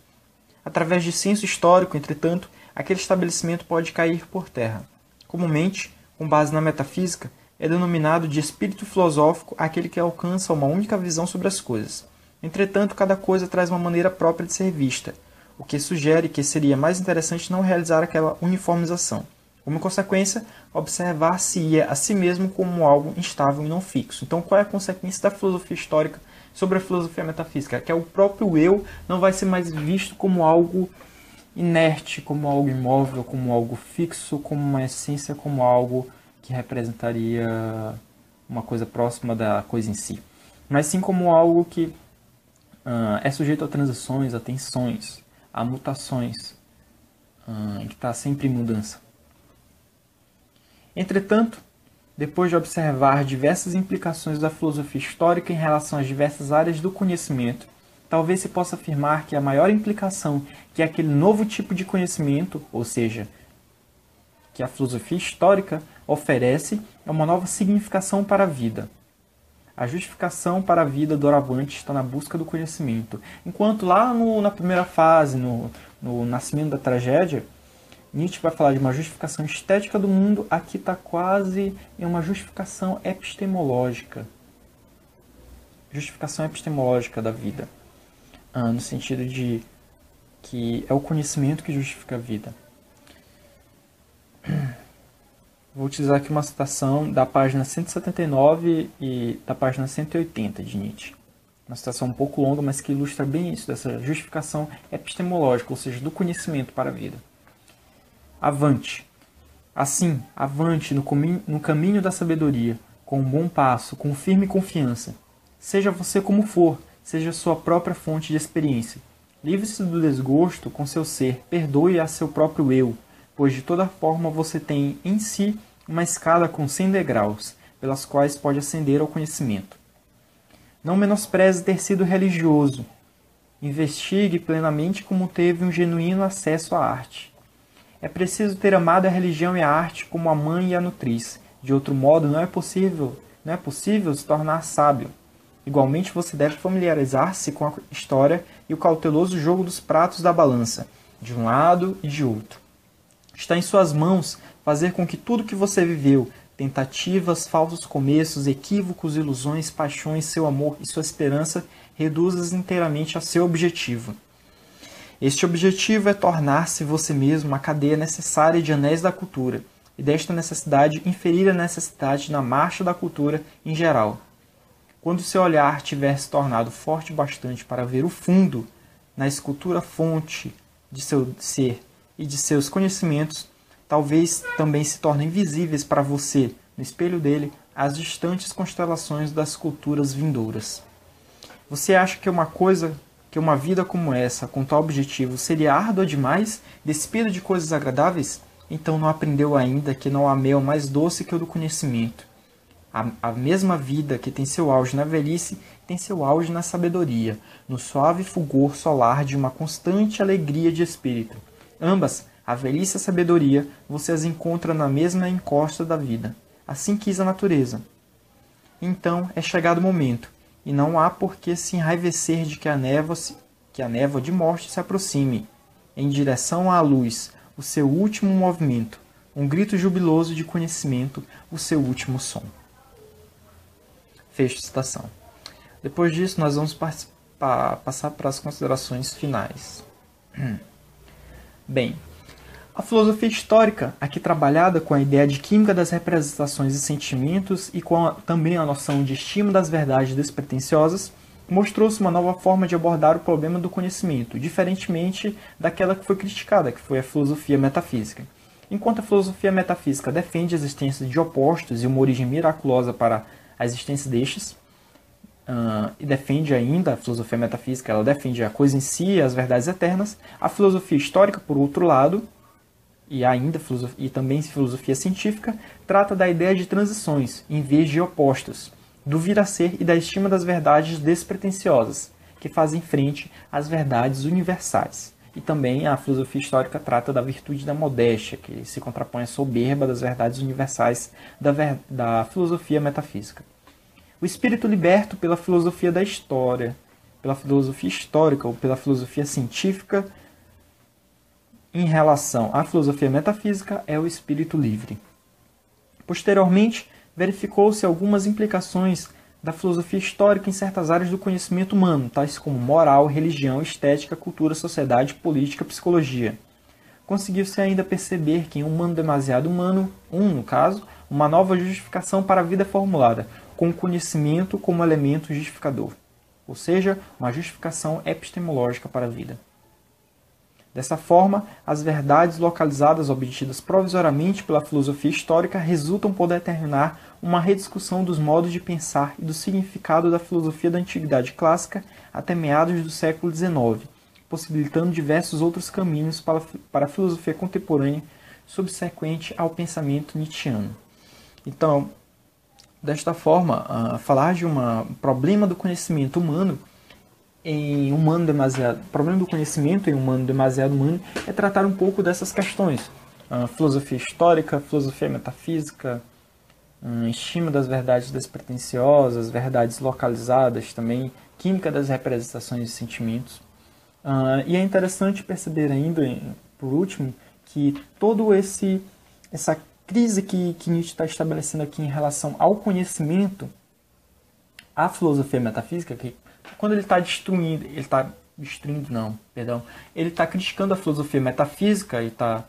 Através de senso histórico, entretanto, aquele estabelecimento pode cair por terra. Comumente, com base na metafísica, é denominado de espírito filosófico aquele que alcança uma única visão sobre as coisas. Entretanto, cada coisa traz uma maneira própria de ser vista, o que sugere que seria mais interessante não realizar aquela uniformização. Como consequência, observar-se-ia a si mesmo como algo instável e não fixo. Então, qual é a consequência da filosofia histórica sobre a filosofia metafísica? Que é o próprio eu não vai ser mais visto como algo inerte, como algo imóvel, como algo fixo, como uma essência, como algo que representaria uma coisa próxima da coisa em si. Mas sim como algo que é sujeito a transições, a tensões, a mutações, que está sempre em mudança. Entretanto, depois de observar diversas implicações da filosofia histórica em relação às diversas áreas do conhecimento, talvez se possa afirmar que a maior implicação que aquele novo tipo de conhecimento, ou seja, que a filosofia histórica oferece, é uma nova significação para a vida. A justificação para a vida doravante está na busca do conhecimento. Enquanto lá na primeira fase, no nascimento da tragédia, Nietzsche vai falar de uma justificação estética do mundo, aqui está quase em uma justificação epistemológica. Justificação epistemológica da vida. No sentido de que é o conhecimento que justifica a vida. Vou utilizar aqui uma citação da página 179 e da página 180 de Nietzsche. Uma citação um pouco longa, mas que ilustra bem isso, dessa justificação epistemológica, ou seja, do conhecimento para a vida. Avante. Assim, avante no caminho da sabedoria, com um bom passo, com firme confiança. Seja você como for, seja sua própria fonte de experiência. Livre-se do desgosto com seu ser, perdoe a seu próprio eu, pois de toda forma você tem em si uma escada com 100 degraus, pelas quais pode ascender ao conhecimento. Não menospreze ter sido religioso. Investigue plenamente como teve um genuíno acesso à arte. É preciso ter amado a religião e a arte como a mãe e a nutriz. De outro modo, não é possível se tornar sábio. Igualmente, você deve familiarizar-se com a história e o cauteloso jogo dos pratos da balança, de um lado e de outro. Está em suas mãos fazer com que tudo que você viveu, tentativas, falsos começos, equívocos, ilusões, paixões, seu amor e sua esperança, reduzas inteiramente a seu objetivo. Este objetivo é tornar-se você mesmo a cadeia necessária de anéis da cultura, e desta necessidade inferir a necessidade na marcha da cultura em geral. Quando seu olhar tiver se tornado forte bastante para ver o fundo na escultura fonte de seu ser e de seus conhecimentos, talvez também se tornem visíveis para você, no espelho dele, as distantes constelações das culturas vindouras. Você acha que uma vida como essa, com tal objetivo, seria árdua demais, despida de coisas agradáveis? Então não aprendeu ainda que não há mel mais doce que o do conhecimento. A mesma vida que tem seu auge na velhice, tem seu auge na sabedoria, no suave fulgor solar de uma constante alegria de espírito. Ambas, a velhice e a sabedoria, você as encontra na mesma encosta da vida. Assim quis a natureza. Então é chegado o momento, e não há por que se enraivecer de que a névoa de morte se aproxime, em direção à luz, o seu último movimento, um grito jubiloso de conhecimento, o seu último som. Fecho citação. Depois disso, nós vamos passar para as considerações finais. Bem, A filosofia histórica, aqui trabalhada com a ideia de química das representações e sentimentos e com também a noção de estima das verdades despretensiosas, mostrou-se uma nova forma de abordar o problema do conhecimento, diferentemente daquela que foi criticada, que foi a filosofia metafísica. Enquanto a filosofia metafísica defende a existência de opostos e uma origem miraculosa para a existência destes, e defende ainda a filosofia metafísica, ela defende a coisa em si e as verdades eternas, a filosofia histórica, por outro lado, e também filosofia científica, trata da ideia de transições, em vez de opostos, do vir a ser e da estima das verdades despretensiosas, que fazem frente às verdades universais. E também a filosofia histórica trata da virtude da modéstia, que se contrapõe à soberba das verdades universais da filosofia metafísica. O espírito liberto pela filosofia da história, pela filosofia histórica ou pela filosofia científica, em relação à filosofia metafísica, é o espírito livre. Posteriormente, verificou-se algumas implicações da filosofia histórica em certas áreas do conhecimento humano, tais como moral, religião, estética, cultura, sociedade, política, psicologia. Conseguiu-se ainda perceber que em Um Mundo Demasiado Humano, no caso, uma nova justificação para a vida é formulada, com o conhecimento como elemento justificador, ou seja, uma justificação epistemológica para a vida. Dessa forma, as verdades localizadas obtidas provisoriamente pela filosofia histórica resultam por determinar uma rediscussão dos modos de pensar e do significado da filosofia da Antiguidade Clássica até meados do século XIX, possibilitando diversos outros caminhos para a filosofia contemporânea subsequente ao pensamento nietzschiano. Então, desta forma, falar de um problema do conhecimento humano em Um Mundo Demasiado... problema do conhecimento em Um Mundo Demasiado Humano é tratar um pouco dessas questões. Filosofia histórica, filosofia metafísica, estima das verdades despretensiosas, verdades localizadas também, química das representações e sentimentos. E é interessante perceber ainda, por último, que todo essa crise que Nietzsche está estabelecendo aqui em relação ao conhecimento, a filosofia metafísica, que quando ele está ele está criticando a filosofia metafísica e está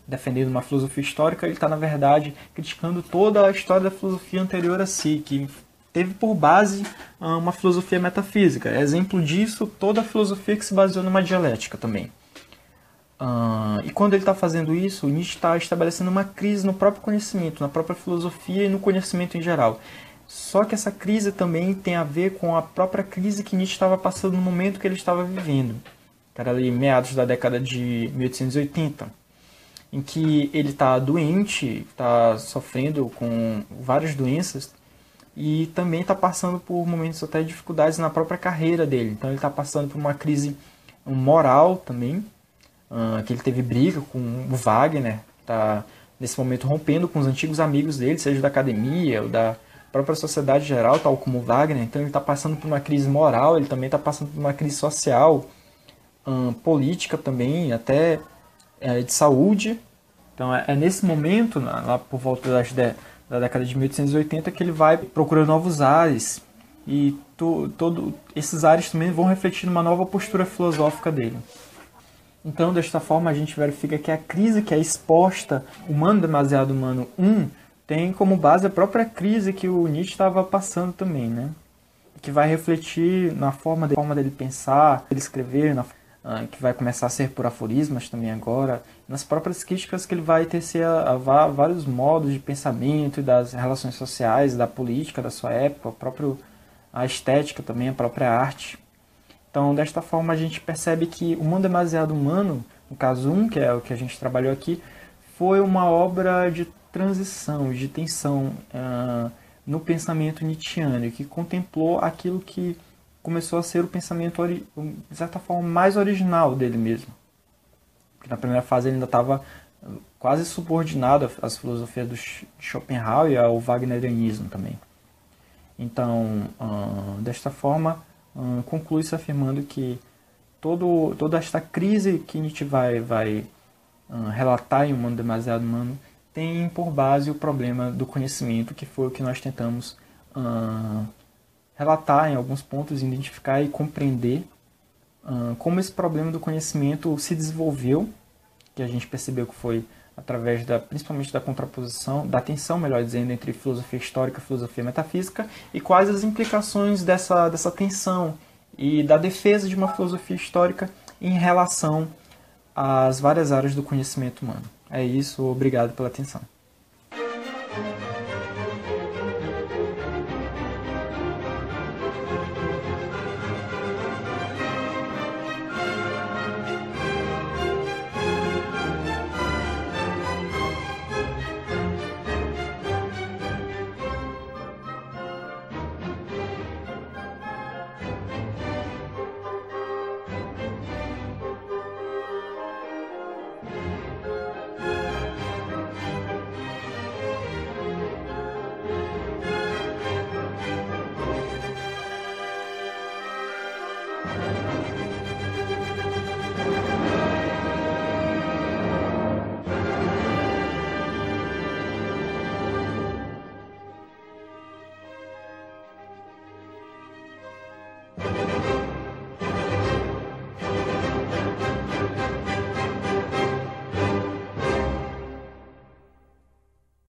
defendendo uma filosofia histórica, ele está, na verdade, criticando toda a história da filosofia anterior a si, que teve por base uma filosofia metafísica. Exemplo disso, toda a filosofia que se baseou numa dialética também. E quando ele está fazendo isso, Nietzsche está estabelecendo uma crise no próprio conhecimento, na própria filosofia e no conhecimento em geral. Só que essa crise também tem a ver com a própria crise que Nietzsche estava passando no momento que ele estava vivendo, que era ali meados da década de 1880, em que ele está doente, está sofrendo com várias doenças e também está passando por momentos até de dificuldades na própria carreira dele. Então ele está passando por uma crise moral também, que ele teve briga com o Wagner, está nesse momento rompendo com os antigos amigos dele, seja da academia ou da própria sociedade geral, tal como o Wagner. Então ele está passando por uma crise moral, ele também está passando por uma crise social, política também, até de saúde. Então é nesse momento, lá por volta da década de 1880, que ele vai procurando novos ares, e esses ares também vão refletir numa nova postura filosófica dele. Então, desta forma, a gente verifica que a crise que é exposta, O Mundo Demasiado Humano 1, tem como base a própria crise que o Nietzsche estava passando também, né? Que vai refletir na forma dele pensar, dele escrever, que vai começar a ser por aforismas também agora, nas próprias críticas que ele vai tecer a vários modos de pensamento e das relações sociais, da política da sua época, a estética também, a própria arte. Então, desta forma, a gente percebe que O Mundo Demasiado Humano, no caso 1, que é o que a gente trabalhou aqui, foi uma obra de transição, de tensão no pensamento nietzschiano, que contemplou aquilo que começou a ser o pensamento, de certa forma, mais original dele mesmo. Porque na primeira fase ele ainda estava quase subordinado às filosofias de Schopenhauer e ao wagnerianismo também. Então, desta forma, conclui-se afirmando que toda esta crise que Nietzsche vai relatar em Um Mundo Demasiado Humano tem por base o problema do conhecimento, que foi o que nós tentamos relatar em alguns pontos, identificar e compreender como esse problema do conhecimento se desenvolveu que a gente percebeu que foi através principalmente da contraposição, da tensão, melhor dizendo, entre filosofia histórica e filosofia metafísica, e quais as implicações dessa tensão e da defesa de uma filosofia histórica em relação às várias áreas do conhecimento humano. É isso, obrigado pela atenção.